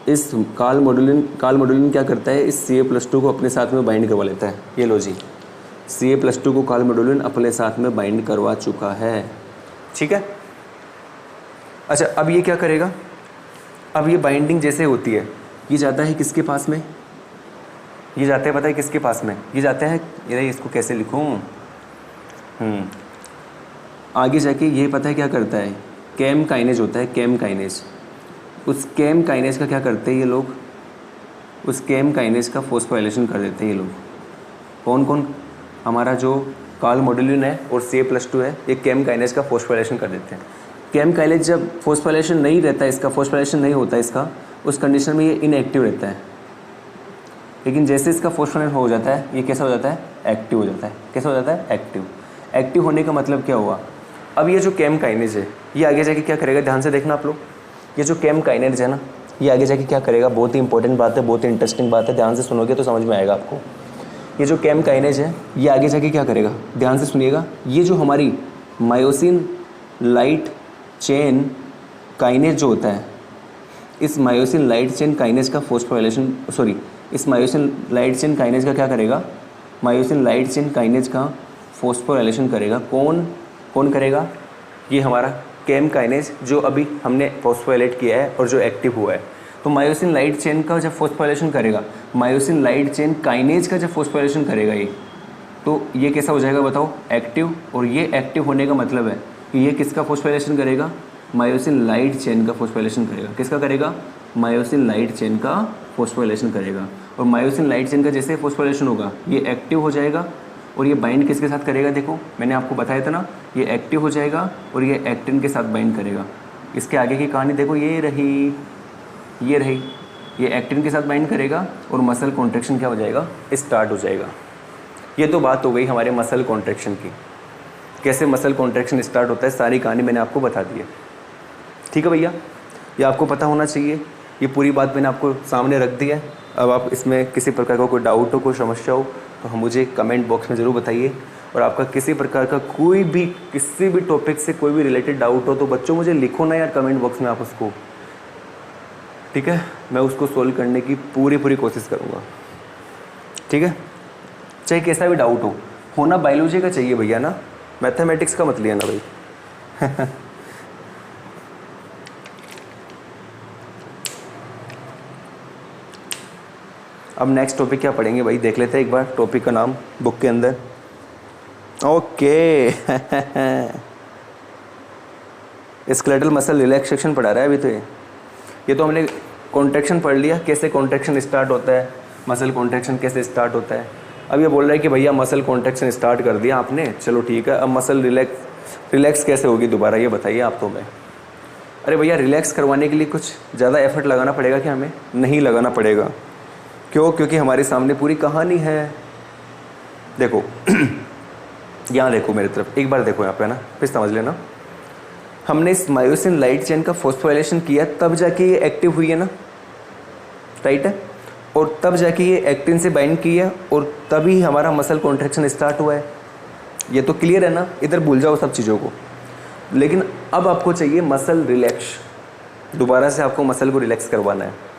[SPEAKER 1] इस काल मॉड्यूलिन क्या करता है, इस Ca+2 को अपने साथ में बाइंड करवा लेता है। ये लो जी, Ca+2 को काल मॉड्यूलिन अपने साथ में बाइंड करवा चुका है, ठीक है। अच्छा अब ये क्या करेगा, अब ये बाइंडिंग जैसे होती है, ये जाता है किसके पास में, ये जाते हैं पता है किसके पास में, ये जाते हैं, ये इसको कैसे लिखूं, आगे जाके ये पता है क्या करता है, कैम काइनेज होता है, कैम काइनेज। उस कैम काइनेज का क्या करते हैं ये लोग, उस कैम काइनेज का फॉस्फोराइलेशन कर देते हैं ये लोग। कौन कौन, हमारा जो काल मॉड्यूलिन है और Ca+2 है, ये कैम काइनेज का फॉस्फोराइलेशन कर देते हैं। कैम काइनेज जब फॉस्फोराइलेशन नहीं रहता है, इसका फॉस्फोराइलेशन नहीं होता है इसका, उस कंडीशन में ये इनएक्टिव रहता है। लेकिन जैसे इसका फॉस्फोराइलेशन हो जाता है, ये कैसा हो जाता है, एक्टिव हो जाता है। कैसा हो जाता है, एक्टिव। एक्टिव होने का मतलब क्या हुआ, अब ये जो कैम काइनेज है, ये आगे जाके क्या करेगा, ध्यान से देखना आप लोग। ये जो कैम काइनेज है ना, ये आगे जाके क्या करेगा, बहुत ही इंपॉर्टेंट बात है, बहुत ही इंटरेस्टिंग बात है, ध्यान से सुनोगे तो समझ में आएगा आपको। ये जो केम काइनेज है ये आगे जाके क्या करेगा, ध्यान से सुनिएगा। ये जो हमारी मायोसिन लाइट चेन काइनेज जो होता है, इस मायोसिन लाइट चेन काइनेज का फोस्फोराइलेशन इस मायोसिन लाइट चेन काइनेज का क्या करेगा, मायोसिन लाइट चेन काइनेज का फोस्फोराइलेशन करेगा। कौन करेगा, ये हमारा केम काइनेज जो अभी हमने फोस्फोराइलेट किया है और जो एक्टिव हुआ है। तो मायोसिन लाइट चेन का जब फोस्फोराइलेशन करेगा, मायोसिन लाइट चेन काइनेज का जब फोस्फोराइलेशन करेगा ये, तो ये कैसा हो जाएगा बताओ, एक्टिव। और ये एक्टिव होने का मतलब है कि ये किसका फोस्फोराइलेशन करेगा, मायोसिन लाइट चेन का फोस्फोराइलेशन करेगा। किसका करेगा, मायोसिन लाइट चेन का फोस्फोराइलेशन करेगा। और मायोसिन लाइट चेन का जैसे फोस्फोराइलेशन होगा ये एक्टिव हो जाएगा और ये बाइंड किसके साथ करेगा, देखो मैंने आपको बताया था ना, ये एक्टिव हो जाएगा और ये एक्टिन के साथ बाइंड करेगा। इसके आगे की कहानी देखो, ये रही, ये एक्टिन के साथ बाइंड करेगा और मसल कॉन्ट्रैक्शन क्या हो जाएगा, स्टार्ट हो जाएगा। ये तो बात हो गई हमारे मसल कॉन्ट्रैक्शन की, कैसे मसल कॉन्ट्रैक्शन स्टार्ट होता है, सारी कहानी मैंने आपको बता दी है। ठीक है भैया, ये आपको पता होना चाहिए। ये पूरी बात मैंने आपको सामने रख दी है। अब आप इसमें किसी प्रकार का कोई डाउट हो, कोई समस्या हो तो हम मुझे कमेंट बॉक्स में ज़रूर बताइए। और आपका किसी प्रकार का कोई भी किसी भी टॉपिक से कोई भी रिलेटेड डाउट हो तो बच्चों मुझे लिखो ना यार कमेंट बॉक्स में आप उसको, ठीक है, मैं उसको सोल्व करने की पूरी कोशिश करूँगा। ठीक है, चाहे कैसा भी डाउट हो, होना बायोलॉजी का चाहिए भैया ना, मैथमेटिक्स का मत लिया ना भाई। अब नेक्स्ट टॉपिक क्या पढ़ेंगे भाई, देख लेते हैं एक बार टॉपिक का नाम बुक के अंदर। ओके। स्केलेटल मसल रिलैक्सेशन पढ़ा रहा है अभी तो। ये तो हमने कॉन्ट्रैक्शन पढ़ लिया, कैसे कॉन्ट्रैक्शन स्टार्ट होता है, मसल कॉन्ट्रैक्शन कैसे स्टार्ट होता है। अब ये बोल रहा है कि भैया मसल कॉन्ट्रैक्शन स्टार्ट कर दिया आपने, चलो ठीक है, अब मसल रिलैक्स कैसे होगी दोबारा ये बताइए आप तो। मैं अरे भैया रिलैक्स करवाने के लिए कुछ ज़्यादा एफर्ट लगाना पड़ेगा क्या हमें, नहीं लगाना पड़ेगा। क्यों, क्योंकि हमारे सामने पूरी कहानी है। देखो यहाँ देखो मेरी तरफ, एक बार देखो यहाँ पे ना, फिर समझ लेना। हमने इस मायोसिन लाइट चेन का फोस्फोराइलेशन किया तब जाके ये एक्टिव हुई है ना, राइट है, और तब जाके ये एक्टिन से बाइंड की है और तभी हमारा मसल कॉन्ट्रैक्शन स्टार्ट हुआ है। ये तो क्लियर है ना, इधर भूल जाओ सब चीज़ों को। लेकिन अब आपको चाहिए मसल रिलैक्स, दोबारा से आपको मसल को रिलैक्स करवाना है।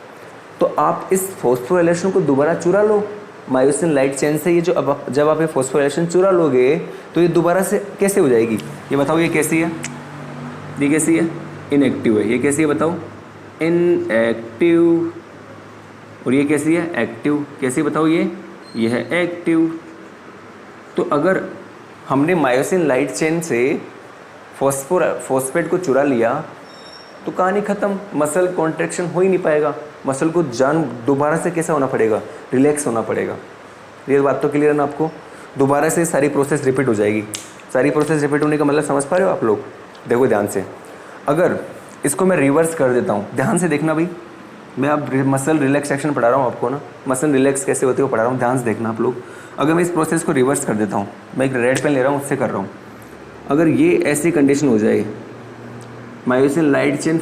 [SPEAKER 1] तो आप इस फोस्फोराइलेशन को दोबारा चुरा लो मायोसिन लाइट चेन से। ये जो अब जब आप ये फोस्फोराइलेशन चुरा लोगे तो ये दोबारा से कैसे हो जाएगी, ये बताओ। ये कैसी है, ये कैसी है, इनएक्टिव है। ये कैसी है बताओ, इनएक्टिव। और ये कैसी है, एक्टिव। कैसी बताओ, ये है एक्टिव। तो अगर हमने मायोसिन लाइट चेन से फॉस्फेट को चुरा लिया तो कहानी ख़त्म, मसल कॉन्ट्रैक्शन हो ही नहीं पाएगा। मसल को दोबारा से कैसा होना पड़ेगा, रिलैक्स होना पड़ेगा। ये बात तो क्लियर है ना आपको, दोबारा से सारी प्रोसेस रिपीट हो जाएगी। सारी प्रोसेस रिपीट होने का मतलब समझ पा रहे हो आप लोग। देखो ध्यान से, अगर इसको मैं रिवर्स कर देता हूँ, ध्यान से देखना भाई, मैं अब मसल रिलैक्सेशन पढ़ा रहा हूँ आपको ना, मसल रिलैक्स कैसे होती है वो पढ़ा रहा हूँ, ध्यान से देखना आप लोग। अगर मैं इस प्रोसेस को रिवर्स कर देता हूँ, मैं एक रेड पेन ले रहा हूँ उससे कर रहा हूँ। अगर ये ऐसी कंडीशन हो जाए, मायोसिन लाइट चेन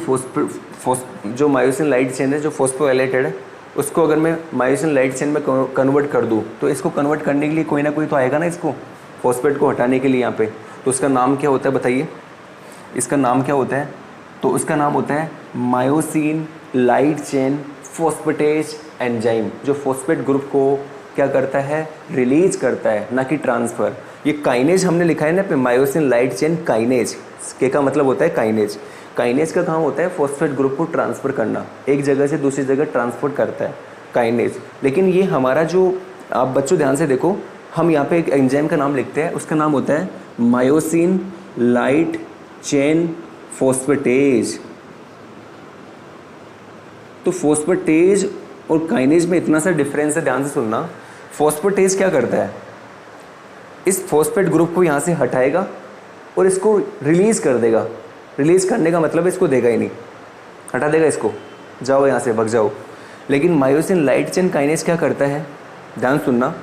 [SPEAKER 1] जो मायोसिन लाइट चेन है जो फोस्फोराइलेटेड है, उसको अगर मैं मायोसिन लाइट चेन में कन्वर्ट कर दूँ तो इसको कन्वर्ट करने के लिए कोई ना कोई तो आएगा ना, इसको फॉस्फेट को हटाने के लिए यहाँ पे। तो उसका नाम क्या होता है बताइए, इसका नाम क्या होता है? तो उसका नाम होता है myosin light chain phosphatase enzyme, जो फॉस्फेट ग्रुप को क्या करता है, रिलीज करता है, ना कि ट्रांसफ़र। ये काइनेज हमने लिखा है ना पे, मायोसिन लाइट चेन काइनेज, के का मतलब होता है काइनेज। काइनेज का काम होता है फॉस्फेट ग्रुप को ट्रांसफ़र करना, एक जगह से दूसरी जगह ट्रांसफर करता है काइनेज। लेकिन ये हमारा जो, आप बच्चों ध्यान से देखो, हम यहाँ पे एक एंजाइम का नाम लिखते हैं, उसका नाम होता है मायोसिन लाइट चेन फॉस्फेटेज। तो फॉस्फेटेज और काइनेज में इतना सा डिफरेंस है, ध्यान से सुनना। फॉस्फेटेज क्या करता है, इस फॉस्फेट ग्रुप को यहाँ से हटाएगा और इसको रिलीज़ कर देगा। रिलीज़ करने का मतलब इसको देगा ही नहीं, हटा देगा इसको, जाओ यहाँ से, भग जाओ। लेकिन मायोसिन लाइट चेन काइनेज क्या करता है, ध्यान सुनना,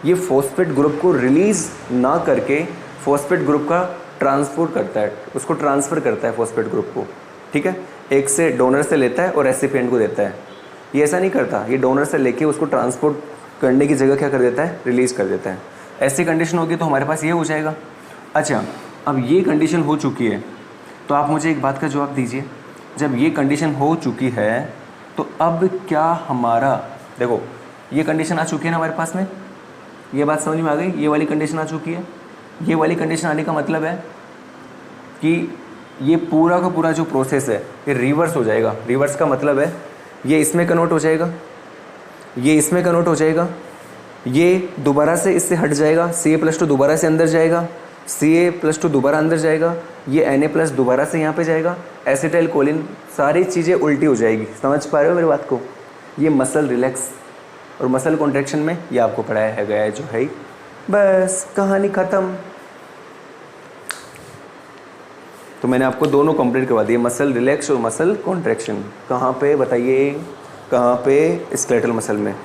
[SPEAKER 1] ये फॉस्फेट ग्रुप को रिलीज़ ना करके फॉस्फेट ग्रुप का ट्रांसफर करता है, उसको ट्रांसफ़र करता है फॉस्फेट ग्रुप को। ठीक है, एक से डोनर से लेता है और रेसिपिएंट को देता है। ये ऐसा नहीं करता, ये डोनर से लेके उसको ट्रांसपोर्ट करने की जगह क्या कर देता है, रिलीज़ कर देता है। ऐसी कंडीशन होगी तो हमारे पास ये हो जाएगा। अच्छा, अब ये कंडीशन हो चुकी है तो आप मुझे एक बात का जवाब दीजिए, जब ये कंडीशन हो चुकी है तो अब क्या हमारा, देखो ये कंडीशन आ चुकी है ना हमारे पास में, ये बात समझ में आ गई, ये वाली कंडीशन आ चुकी है। ये वाली कंडीशन आने का मतलब है कि ये पूरा का पूरा जो प्रोसेस है ये रिवर्स हो जाएगा। रिवर्स का मतलब है ये इसमें कन्वर्ट हो जाएगा, ये इसमें कन्वर्ट हो जाएगा, ये दोबारा से इससे हट जाएगा, Ca+2 दोबारा से अंदर जाएगा, Ca+2 दोबारा अंदर जाएगा, ये Na+ दोबारा से यहाँ पे जाएगा, एसिटाइल कोलिन, सारी चीज़ें उल्टी हो जाएगी। समझ पा रहे हो मेरी बात को? ये मसल रिलैक्स और मसल कॉन्ट्रैक्शन में ये आपको पढ़ाया है गया है जो है। बस कहानी ख़त्म। तो मैंने आपको दोनों कंप्लीट करवा दिए, मसल रिलैक्स और मसल कॉन्ट्रैक्शन। कहाँ पे बताइए, कहाँ पे? स्केलेटल मसल में।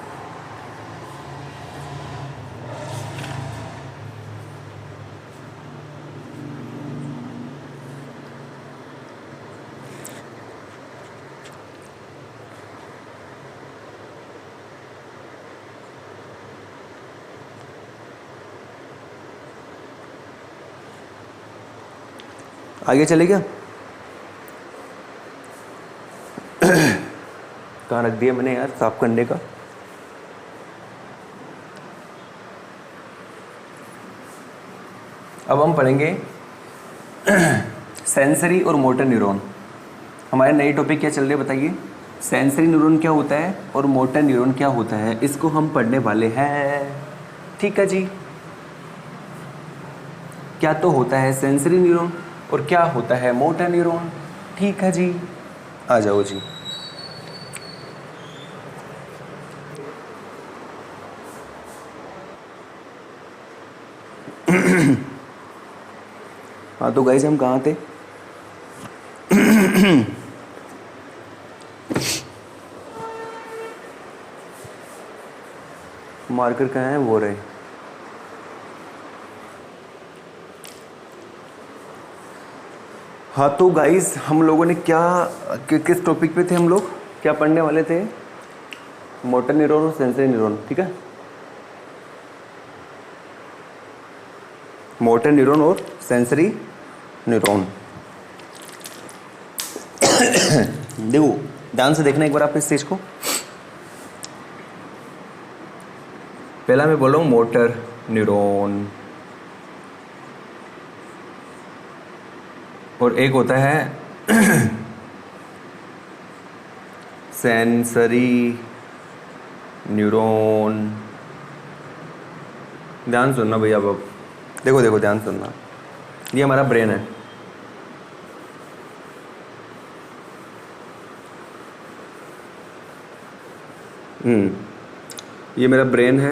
[SPEAKER 1] आगे चले क्या? कहाँ रख दिया मैंने यार साफ करने का? अब हम पढ़ेंगे सेंसरी और मोटर न्यूरॉन। हमारे नई टॉपिक क्या चल रही है बताइए? सेंसरी न्यूरॉन क्या होता है और मोटर न्यूरॉन क्या होता है, इसको हम पढ़ने वाले हैं। ठीक है जी। क्या तो होता है सेंसरी न्यूरॉन और क्या होता है मोटर न्यूरॉन। ठीक है जी, आ जाओ जी। हाँ तो गाइस हम कहाँ थे? मार्कर कहाँ है? वो रहे। हाँ तो गाइस हम लोगों ने क्या किस टॉपिक पे थे हम लोग, क्या पढ़ने वाले थे? मोटर न्यूरॉन और सेंसरी न्यूरॉन। ठीक है, मोटर न्यूरॉन और सेंसरी न्यूरॉन। देखो ध्यान से देखना एक बार आप इस चीज को। पहला मैं बोल रहा हूँ मोटर न्यूरॉन और एक होता है सेंसरी न्यूरॉन। ध्यान सुनना भैया, अब देखो देखो ध्यान सुनना। ये हमारा ब्रेन है, ये मेरा ब्रेन है।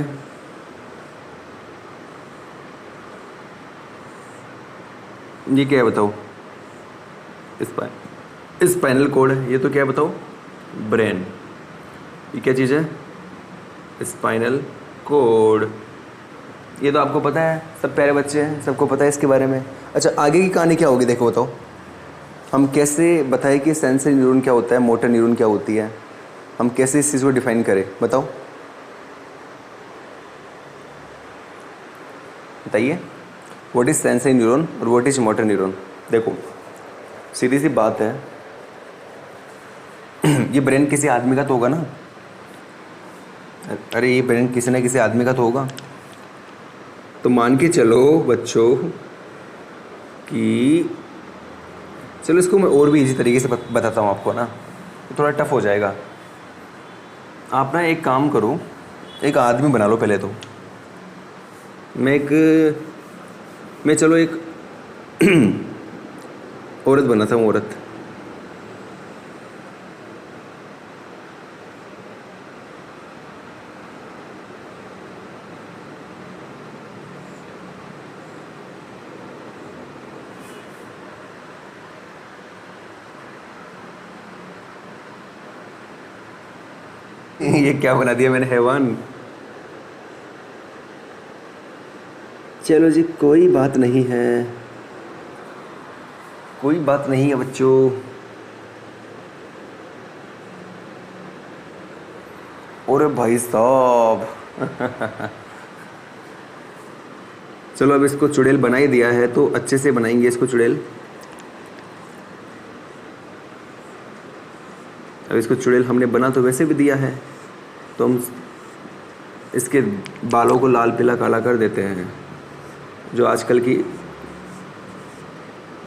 [SPEAKER 1] ये क्या है बताओ? स्पाइनल कोड है। ये तो क्या है बताओ? ब्रेन। ये क्या चीज़ है? Spinal cord. ये तो आपको पता है, सब प्यारे बच्चे हैं, सबको पता है इसके बारे में। अच्छा आगे की कहानी क्या होगी देखो बताओ। हम कैसे बताएं कि सेंसरी न्यूरॉन क्या होता है, मोटर न्यूरॉन क्या होती है, हम कैसे इस चीज़ को डिफाइन करें बताओ, बताइए। व्हाट इज़ सेंसरी न्यूरॉन और व्हाट इज़ मोटर न्यूरॉन? देखो सीधी सी बात है, ये ब्रेन किसी आदमी का तो होगा ना। अरे ये ब्रेन किसी न किसी आदमी का तो होगा। तो मान के चलो बच्चों कि, चलो इसको मैं और भी इजी तरीके से बताता हूँ आपको ना, तो थोड़ा टफ हो जाएगा। आप ना एक काम करो, एक आदमी बना लो पहले तो। मैं चलो एक औरत बनाता हूँ, औरत। ये क्या बना दिया मैंने, हैवान। चलो जी कोई बात नहीं है, कोई बात नहीं है बच्चों। अरे भाई साहब चलो अब इसको चुड़ैल बना ही दिया है तो अच्छे से बनाएंगे इसको चुड़ैल। अब इसको चुड़ैल हमने बना तो वैसे भी दिया है, तो हम इसके बालों को लाल पीला काला कर देते हैं। जो आजकल की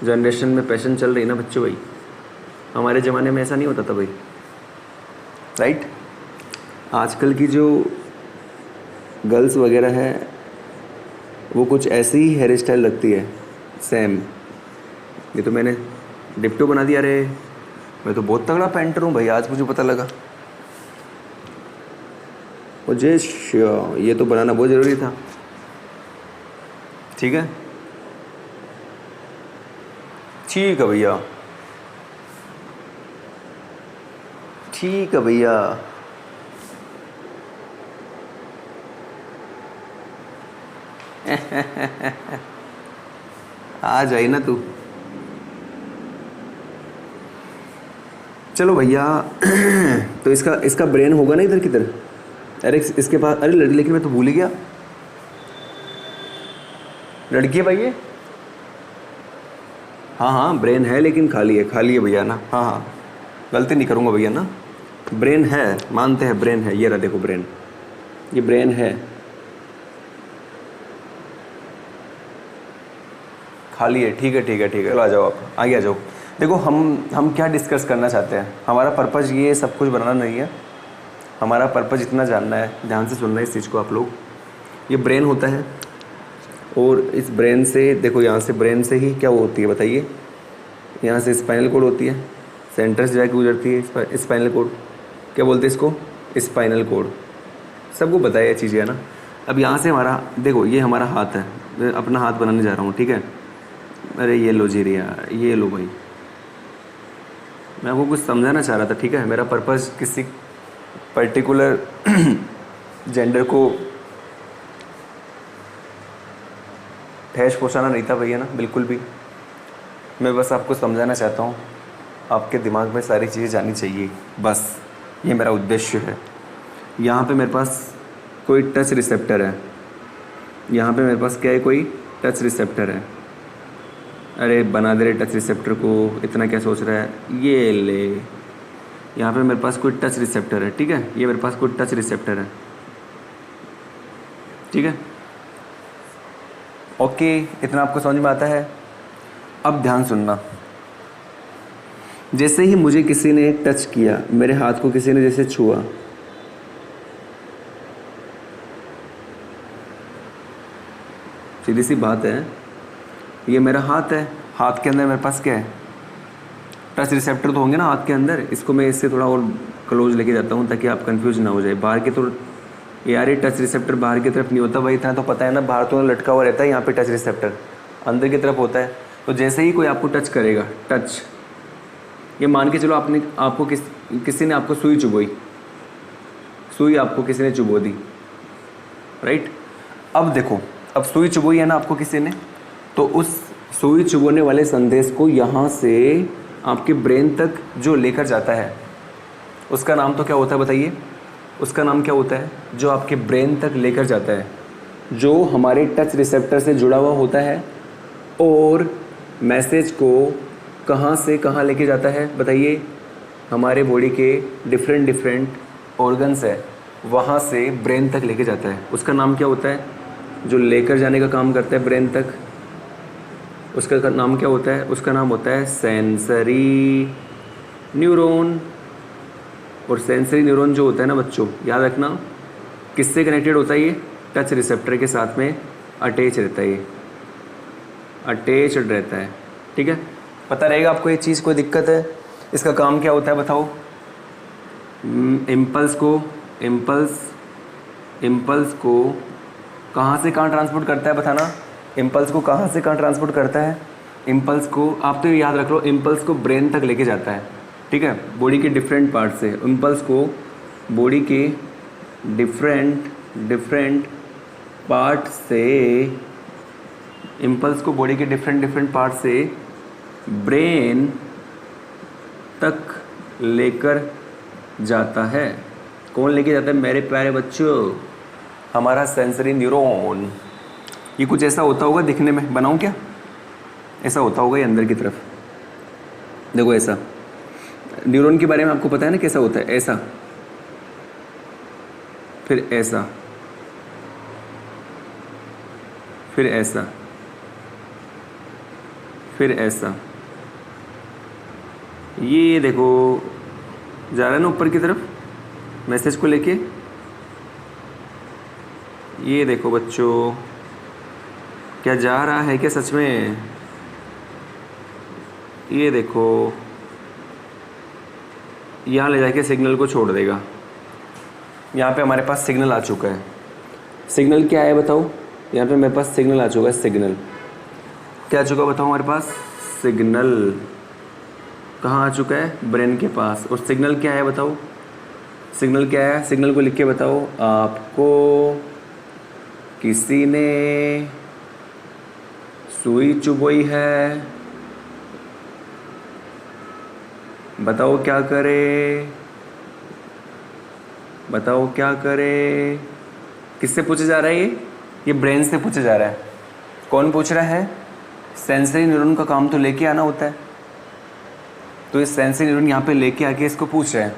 [SPEAKER 1] जनरेशन में पैशन चल रही ना बच्चों भाई, हमारे ज़माने में ऐसा नहीं होता था भाई, राइट। आजकल की जो गर्ल्स वगैरह है वो कुछ ऐसी ही हेयर स्टाइल रखती है सेम। ये तो मैंने डिप्टो बना दिया। रे मैं तो बहुत तगड़ा पेंटर हूँ भाई, आज मुझे पता लगा। मुझे ये तो बनाना बहुत ज़रूरी था। ठीक है ठीक है भैया, ठीक है भैया। आ जाए ना तू। चलो भैया तो इसका ब्रेन होगा ना इधर किधर। अरे इसके पास, अरे लड़की, लेकिन मैं तो भूल ही गया, लड़की है भाई ये। हाँ हाँ ब्रेन है लेकिन खाली है भैया ना। हाँ हाँ गलती नहीं करूँगा भैया ना। ब्रेन है, मानते हैं ब्रेन है। ये रहा देखो ब्रेन, ये ब्रेन है, खाली है। ठीक है ठीक है ठीक है, चलो आ जाओ, आप आगे आ जाओ। देखो हम क्या डिस्कस करना चाहते हैं। हमारा पर्पज़ ये सब कुछ बनाना नहीं है, हमारा पर्पज़ इतना जानना है, ध्यान से सुनना है इस चीज़ को आप लोग। ये ब्रेन होता है और इस ब्रेन से देखो, यहाँ से ब्रेन से ही क्या होती है बताइए, यहाँ से स्पाइनल कोड होती है, सेंटर से जाके गुजरती है स्पाइनल कोड। क्या बोलते हैं इसको? Spinal cord. सबको पता है ये चीज़ें है ना। अब यहाँ से हमारा देखो, ये हमारा हाथ है, मैं अपना हाथ बनाने जा रहा हूँ। ठीक है, अरे ये लो जी रिया, ये लो भाई, मैं आपको कुछ समझाना चाह रहा था। ठीक है, मेरा पर्पज़ किसी पर्टिकुलर जेंडर को ठेस पहुँचाना नहीं था भैया ना, बिल्कुल भी। मैं बस आपको समझाना चाहता हूँ, आपके दिमाग में सारी चीज़ें जानी चाहिए, बस ये मेरा उद्देश्य है। यहाँ पे मेरे पास कोई टच रिसेप्टर है, यहाँ पे मेरे पास क्या है, कोई टच रिसेप्टर है। अरे बना दे रहे टच रिसेप्टर को, इतना क्या सोच रहा है। ये ले, यहाँ पे मेरे पास कोई टच रिसेप्टर है। ठीक है, ये मेरे पास कोई टच रिसेप्टर है। ठीक है, ओके, इतना आपको समझ में आता है। अब ध्यान सुनना, जैसे ही मुझे किसी ने टच किया, मेरे हाथ को किसी ने जैसे छुआ, सीधी सी बात है, ये मेरा हाथ है, हाथ के अंदर मेरे पास क्या है, टच रिसेप्टर तो होंगे ना हाथ के अंदर। इसको मैं इससे थोड़ा और क्लोज लेके जाता हूँ ताकि आप कंफ्यूज ना हो जाए। बाहर के तो यार ये टच रिसेप्टर बाहर की तरफ नहीं होता भाई, इतना तो पता है ना, बाहर तो लटका हुआ रहता है, यहाँ पे टच रिसेप्टर अंदर की तरफ होता है। तो जैसे ही कोई आपको टच करेगा, टच, ये मान के चलो आपको किसी ने आपको सुई चुभोई, सुई आपको किसी ने चुभो दी, राइट। अब देखो, अब सुई चुभोई है ना आपको किसी ने, तो उस सुई चुभोने वाले संदेश को यहाँ से आपके ब्रेन तक जो लेकर जाता है, उसका नाम तो क्या होता है बताइए, उसका नाम क्या होता है? जो आपके ब्रेन तक लेकर जाता है, जो हमारे टच रिसेप्टर से जुड़ा हुआ होता है, और मैसेज को कहाँ से कहाँ लेके जाता है बताइए? हमारे बॉडी के डिफरेंट ऑर्गन्स है, वहाँ से ब्रेन तक लेके जाता है। उसका नाम क्या होता है? जो लेकर जाने का काम करता है ब्रेन तक, उसका नाम क्या होता है? उसका नाम होता है सेंसरी न्यूरॉन। और सेंसरी न्यूरॉन जो होता है ना बच्चों, याद रखना, किससे कनेक्टेड होता है? ये टच रिसेप्टर के साथ में अटैच रहता है, ये अटैच्ड रहता है। ठीक है, पता रहेगा आपको ये चीज़, कोई दिक्कत है? इसका काम क्या होता है बताओ? इम्पल्स को कहाँ से कहाँ ट्रांसपोर्ट करता है बताना? इम्पल्स को कहाँ से कहाँ ट्रांसपोर्ट करता है? इम्पल्स को आप तो याद रख लो, इम्पल्स को ब्रेन तक लेके जाता है। ठीक है, बॉडी के डिफरेंट पार्ट से इम्पल्स को, बॉडी के डिफरेंट पार्ट से, इम्पल्स को बॉडी के डिफरेंट पार्ट से ब्रेन तक लेकर जाता है। कौन लेके जाता है मेरे प्यारे बच्चों? हमारा सेंसरी न्यूरॉन। ये कुछ ऐसा होता होगा दिखने में, बनाऊं क्या? ऐसा होता होगा ये अंदर की तरफ, देखो ऐसा। न्यूरॉन के बारे में आपको पता है ना कैसा होता है? ऐसा, फिर ऐसा, फिर ऐसा, फिर ऐसा। ये देखो जा रहा है ना ऊपर की तरफ मैसेज को लेके। ये देखो बच्चों, क्या जा रहा है क्या सच में? ये देखो यहाँ ले जाके सिग्नल को छोड़ देगा। यहाँ पे हमारे पास सिग्नल आ चुका है। सिग्नल क्या है बताओ? यहाँ पे मेरे पास सिग्नल आ चुका है। सिग्नल क्या आ चुका बताओ हमारे पास? सिग्नल कहाँ आ चुका है? ब्रेन के पास। और सिग्नल क्या है बताओ? सिग्नल क्या है? सिग्नल को लिख के बताओ। आपको किसी ने सुई चुभोई है, बताओ क्या करे? बताओ क्या करे? किससे पूछा जा रहा है ये ब्रेन से पूछा जा रहा है। कौन पूछ रहा है? सेंसरी न्यूरॉन का काम तो लेके आना होता है। तो ये सेंसरी न्यूरॉन यहाँ पे लेके आके इसको पूछ रहे हैं,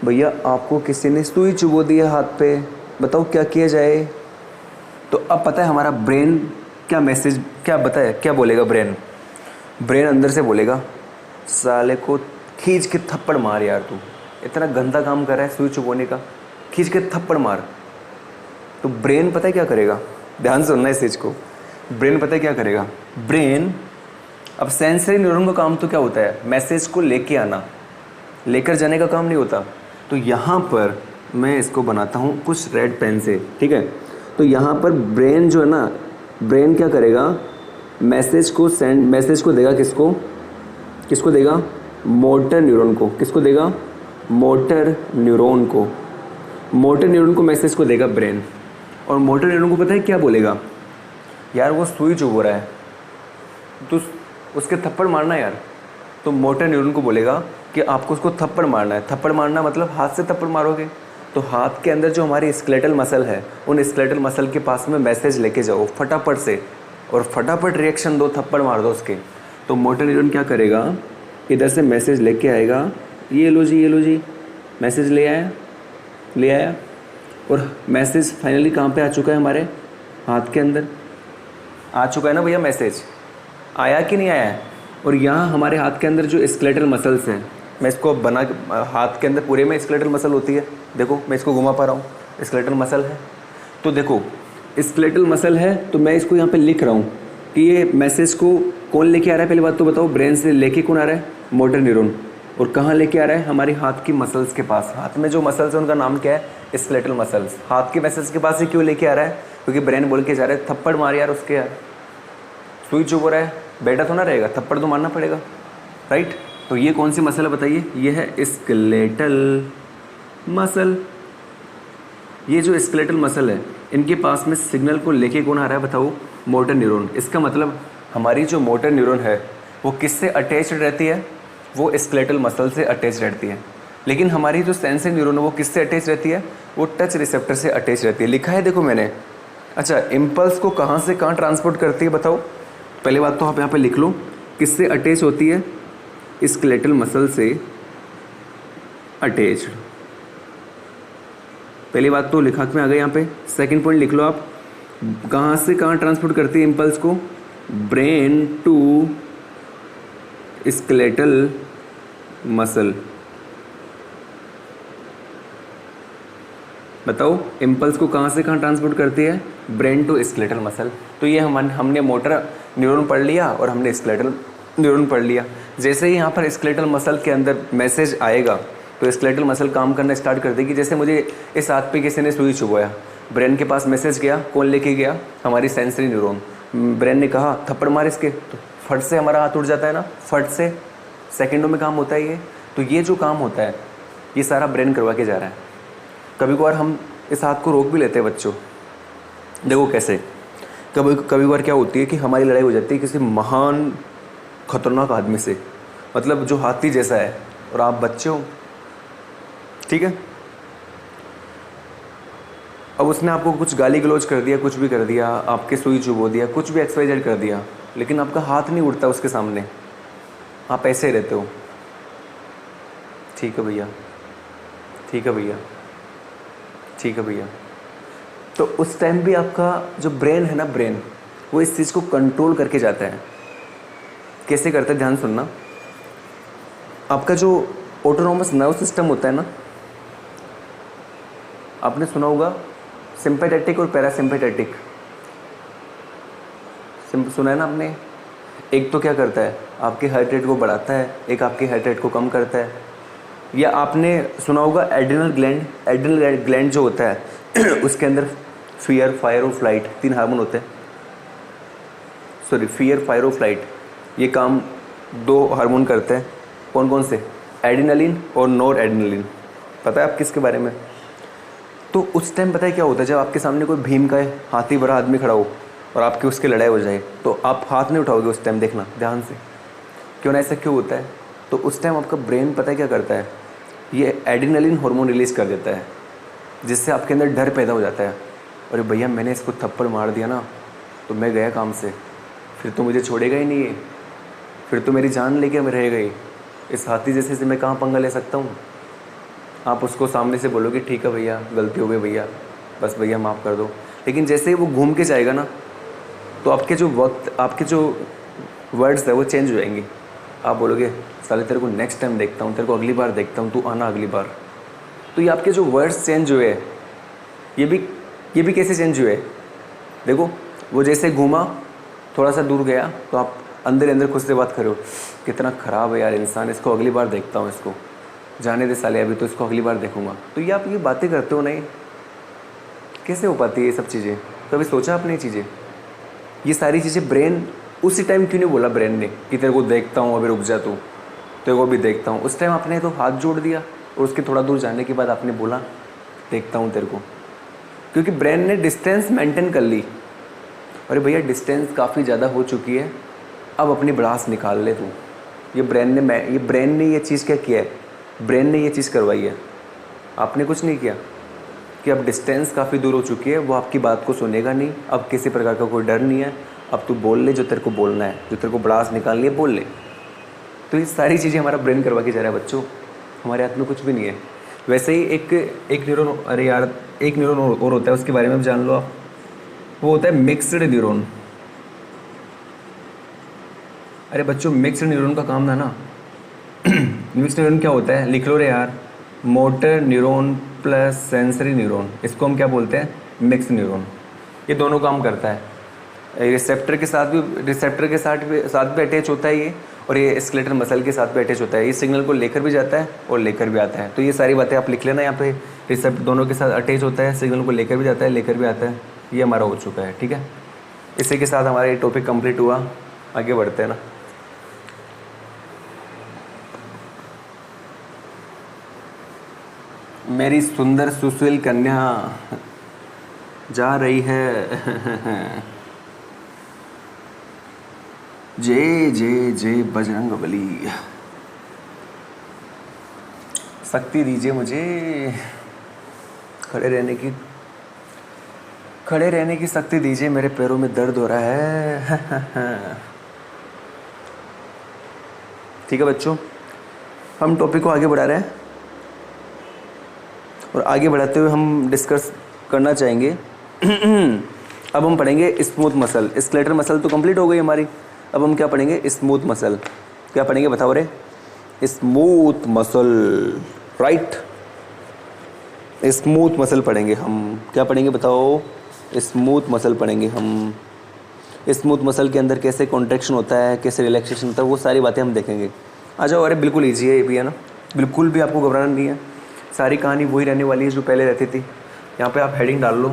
[SPEAKER 1] भैया आपको किसी ने सुई चुभो दी है हाथ पे, बताओ क्या किया जाए? तो अब पता है हमारा ब्रेन क्या मैसेज क्या बताए, क्या बोलेगा ब्रेन? ब्रेन अंदर से बोलेगा, साले को खींच के थप्पड़ मार यार, तू इतना गंदा काम कर रहा है सुई चुभोने का, खींच के थप्पड़ मार। तो ब्रेन पता है क्या करेगा? ध्यान से सुनना इस चीज़ को। ब्रेन पता है क्या करेगा? ब्रेन, अब सेंसरी न्यूरॉन का काम तो क्या होता है? मैसेज को लेके आना, लेकर जाने का काम नहीं होता। तो यहाँ पर मैं इसको बनाता हूँ कुछ रेड पेन से, ठीक है? तो यहाँ पर ब्रेन जो है ना, ब्रेन क्या करेगा? मैसेज को देगा किसको? किसको देगा? मोटर न्यूरॉन को। किसको देगा? मोटर न्यूरॉन को। मोटर न्यूरॉन को मैसेज को देगा ब्रेन। और मोटर न्यूरॉन को पता है क्या बोलेगा? यार वो सुई चुभ रहा है, तो उसके थप्पड़ मारना यार। तो मोटर न्यूरॉन को बोलेगा कि आपको उसको थप्पड़ मारना है। थप्पड़ मारना मतलब हाथ से थप्पड़ मारोगे। तो हाथ के अंदर जो हमारी स्केलेटल मसल है, उन स्केलेटल मसल के पास में मैसेज लेके जाओ फटाफट से, और फटाफट रिएक्शन दो, थप्पड़ मार दो उसके। तो मोटर न्यूरॉन क्या करेगा? इधर से मैसेज लेके आएगा, ये लो जी, ये लो जी, मैसेज ले आया। और मैसेज फाइनली कहाँ पे आ चुका है? हमारे हाथ के अंदर आ चुका है ना भैया। मैसेज आया कि नहीं आया है? और यहाँ हमारे हाथ के अंदर जो स्केलेटल मसल्स हैं, मैं इसको बना, हाथ के अंदर पूरे में स्केलेटल मसल होती है। देखो मैं इसको घुमा पा रहा हूँ, स्केलेटल मसल है। तो देखो स्केलेटल मसल है, तो मैं इसको यहाँ पे लिख रहा हूँ कि ये मैसेज को कौन लेके आ रहा है? पहले बात तो बताओ, ब्रेन से लेके कौन आ रहा है? Motor neuron. और कहाँ लेके आ रहा है? हमारी हाथ की मसल्स के पास। हाथ में जो मसल्स है उनका नाम क्या है? Skeletal muscles. हाथ के मसल्स के पास ही क्यों लेके आ रहा है? क्योंकि ब्रेन बोल के जा रहा है थप्पड़ मार यार उसके, यार सुई चुभ रहा है, बेटा तो ना रहेगा, थप्पड़ तो मारना पड़ेगा, राइट? तो ये कौन सी मसल है बताइए? ये है स्केलेटल मसल। ये जो स्केलेटल मसल है, इनके पास में सिग्नल को लेके कौन आ रहा है बताओ? Motor neuron. इसका मतलब हमारी जो मोटर न्यूरॉन है वो किससे अटैच्ड रहती है? वो स्केलेटल मसल से अटैच रहती है। लेकिन हमारी जो सेंसरी न्यूरॉन है वो किससे अटैच रहती है? वो टच रिसेप्टर से अटैच रहती है। लिखा है देखो मैंने। अच्छा, इम्पल्स को कहाँ से कहाँ ट्रांसपोर्ट करती है बताओ? पहले बात तो आप यहाँ पे लिख लो, किससे अटैच होती है? स्केलेटल मसल से अटैच्ड। पहली बात तो लिखाक में आ गई यहाँ पे। सेकंड पॉइंट लिख लो आप, कहाँ से कहाँ ट्रांसपोर्ट करती है इम्पल्स को? Brain to skeletal muscle. बताओ इम्पल्स को कहाँ से कहाँ ट्रांसपोर्ट करती है? Brain to skeletal muscle. तो ये हमने मोटर न्यूरॉन पढ़ लिया और हमने स्केलेटल न्यूरॉन पढ़ लिया। जैसे ही यहाँ पर स्केलेटल मसल के अंदर मैसेज आएगा तो स्केलेटल मसल काम करना स्टार्ट कर देगी। जैसे मुझे इस हाथ पे किसी ने सुई चुभोया, ब्रेन के पास मैसेज गया, कौन लेके गया? हमारी सेंसरी न्यूरॉन। ब्रेन ने कहा थप्पड़ मार इसके, तो फट से हमारा हाथ उठ जाता है ना, फट से, सेकंडों में काम होता है ये। तो ये जो काम होता है ये सारा ब्रेन करवा के जा रहा है। कभी कभार हम इस हाथ को रोक भी लेते हैं बच्चों, देखो कैसे। कभी बार क्या होती है कि हमारी लड़ाई हो जाती है किसी महान खतरनाक आदमी से, मतलब जो हाथी जैसा है, और आप बच्चे हो, ठीक है? अब उसने आपको कुछ गाली गलौज कर दिया, कुछ भी कर दिया, आपके सुई चुभो दिया, कुछ भी XYZ कर दिया, लेकिन आपका हाथ नहीं उठता उसके सामने, आप ऐसे ही रहते हो, ठीक है भैया, ठीक है भैया, ठीक है भैया। तो उस टाइम भी आपका जो ब्रेन है ना, ब्रेन वो इस चीज़ को कंट्रोल करके जाता है। कैसे करता है, ध्यान सुनना। आपका जो ऑटोनॉमस नर्व सिस्टम होता है ना, आपने सुना होगा सिंपैथेटिक और पैरासिम्पैथेटिक, सुना है ना आपने। एक तो क्या करता है, आपके हार्ट रेट को बढ़ाता है, एक आपके हार्ट रेट को कम करता है। या आपने सुना होगा एड्रिनल ग्लैंड, एड्रिनल ग्लैंड जो होता है उसके अंदर फियर, फायर और फ्लाइट 3 हार्मोन होते हैं। सॉरी, फियर, फायर और फ्लाइट, ये काम 2 हार्मोन करते हैं। कौन कौन से? एड्रिनलिन और नॉर एड्रिनलिन। पता है आप किसके बारे में? तो उस टाइम पता है क्या होता है, जब आपके सामने कोई भीम का हाथी भरा आदमी खड़ा हो और आपकी उसकी लड़ाई हो जाए, तो आप हाथ नहीं उठाओगे उस टाइम, देखना ध्यान से। क्यों ना, ऐसा क्यों होता है? तो उस टाइम आपका ब्रेन पता है क्या करता है, ये एड्रिनलिन हार्मोन रिलीज़ कर देता है, जिससे आपके अंदर डर पैदा हो जाता है। अरे भैया, मैंने इसको थप्पड़ मार दिया ना, तो मैं गया काम से, फिर तो मुझे छोड़ेगा ही नहीं है, फिर तो मेरी जान लेके मैं रहेगा ही। इस हाथी जैसे से मैं कहाँ पंगा ले सकता हूँ? आप उसको सामने से बोलोगे ठीक है भैया, गलती हो गई भैया, बस भैया माफ़ कर दो। लेकिन जैसे ही वो घूम के जाएगा ना, तो आपके जो वक्त, आपके जो वर्ड्स है वो चेंज हो जाएंगे। आप बोलोगे साले तेरे को नेक्स्ट टाइम देखता हूँ, तेरे को अगली बार देखता हूँ, तू आना अगली बार। तो ये आपके जो वर्ड्स चेंज हुए, ये भी कैसे चेंज हुए? देखो, वो जैसे घूमा, थोड़ा सा दूर गया, तो आप अंदर अंदर खुद से बात करो, कितना ख़राब है यार इंसान, इसको अगली बार देखता हूँ, इसको जाने दे साले, अभी तो इसको अगली बार देखूंगा। तो ये आप ये बातें करते हो नहीं, कैसे हो पाती है ये सब चीज़ें? कभी सोचा आपने ये चीज़ें? ये सारी चीज़ें ब्रेन उसी टाइम क्यों नहीं बोला ब्रेन ने कि तेरे को देखता हूँ, अभी रुक जा, तू तेरे को भी देखता हूँ। उस टाइम आपने तो हाथ जोड़ दिया और उसके थोड़ा दूर जाने के बाद आपने बोला देखता हूँ तेरे को, क्योंकि ब्रेन ने डिस्टेंस मेंटेन कर ली। अरे भैया, डिस्टेंस काफ़ी ज़्यादा हो चुकी है, अब अपनी भड़ास निकाल ले तू। ये ब्रेन ने ये चीज़ क्या किया है, ब्रेन ने ये चीज़ करवाई है, आपने कुछ नहीं किया। कि अब डिस्टेंस काफ़ी दूर हो चुकी है, वो आपकी बात को सुनेगा नहीं, अब किसी प्रकार का कोई डर नहीं है, अब तू बोल ले जो तेरे को बोलना है, जो तेरे को भड़ास निकालनी है बोल ले। तो ये सारी चीज़ें हमारा ब्रेन करवा के जा रहा है बच्चों, हमारे हाथ में कुछ भी नहीं है। वैसे ही एक न्यूरॉन, अरे यार एक न्यूरॉन और होता है, उसके बारे में भी जान लो आप, वो होता है मिक्स्ड न्यूरॉन। अरे बच्चों, मिक्स्ड न्यूरॉन का काम ना मिक्स्ड न्यूरॉन क्या होता है, लिख लो रे यार, motor neuron plus sensory neuron, इसको हम क्या बोलते हैं, मिक्स्ड न्यूरॉन। ये दोनों काम करता है, रिसेप्टर के साथ भी अटैच होता है ये, और ये स्केलेटल मसल के साथ भी अटैच होता है। ये सिग्नल को लेकर भी जाता है और लेकर भी आता है। तो ये सारी बातें आप लिख लेना यहाँ पे, रिसेप्टर दोनों के साथ अटैच होता है, सिग्नल को लेकर भी जाता है, लेकर भी आता है। ये हमारा हो चुका है, ठीक है। इसी के साथ हमारा ये टॉपिक कंप्लीट हुआ, आगे बढ़ते हैं ना। मेरी सुंदर सुशील कन्या जा रही है जय जय जय बजरंग बली। शक्ति दीजिए मुझे, खड़े रहने की शक्ति दीजिए, मेरे पैरों में दर्द हो रहा है। ठीक है बच्चों, हम टॉपिक को आगे बढ़ा रहे हैं और आगे बढ़ाते हुए हम डिस्कस करना चाहेंगे। अब हम पढ़ेंगे स्मूथ मसल। स्केलेटल मसल तो कंप्लीट हो गई हमारी, अब हम क्या पढ़ेंगे, स्मूथ मसल। क्या पढ़ेंगे बताओ रे? Smooth muscle, right. Smooth muscle पढ़ेंगे हम। क्या पढ़ेंगे बताओ? स्मूथ मसल पढ़ेंगे हम। स्मूथ मसल के अंदर कैसे कॉन्ट्रैक्शन होता है, कैसे रिलैक्सेशन होता है, वो सारी बातें हम देखेंगे। आ जाओ। अरे बिल्कुल ईजी है ये भी, है ना, बिल्कुल भी आपको घबराना नहीं है। सारी कहानी वही रहने वाली है जो पहले रहती थी। यहाँ पे आप हेडिंग डाल लो,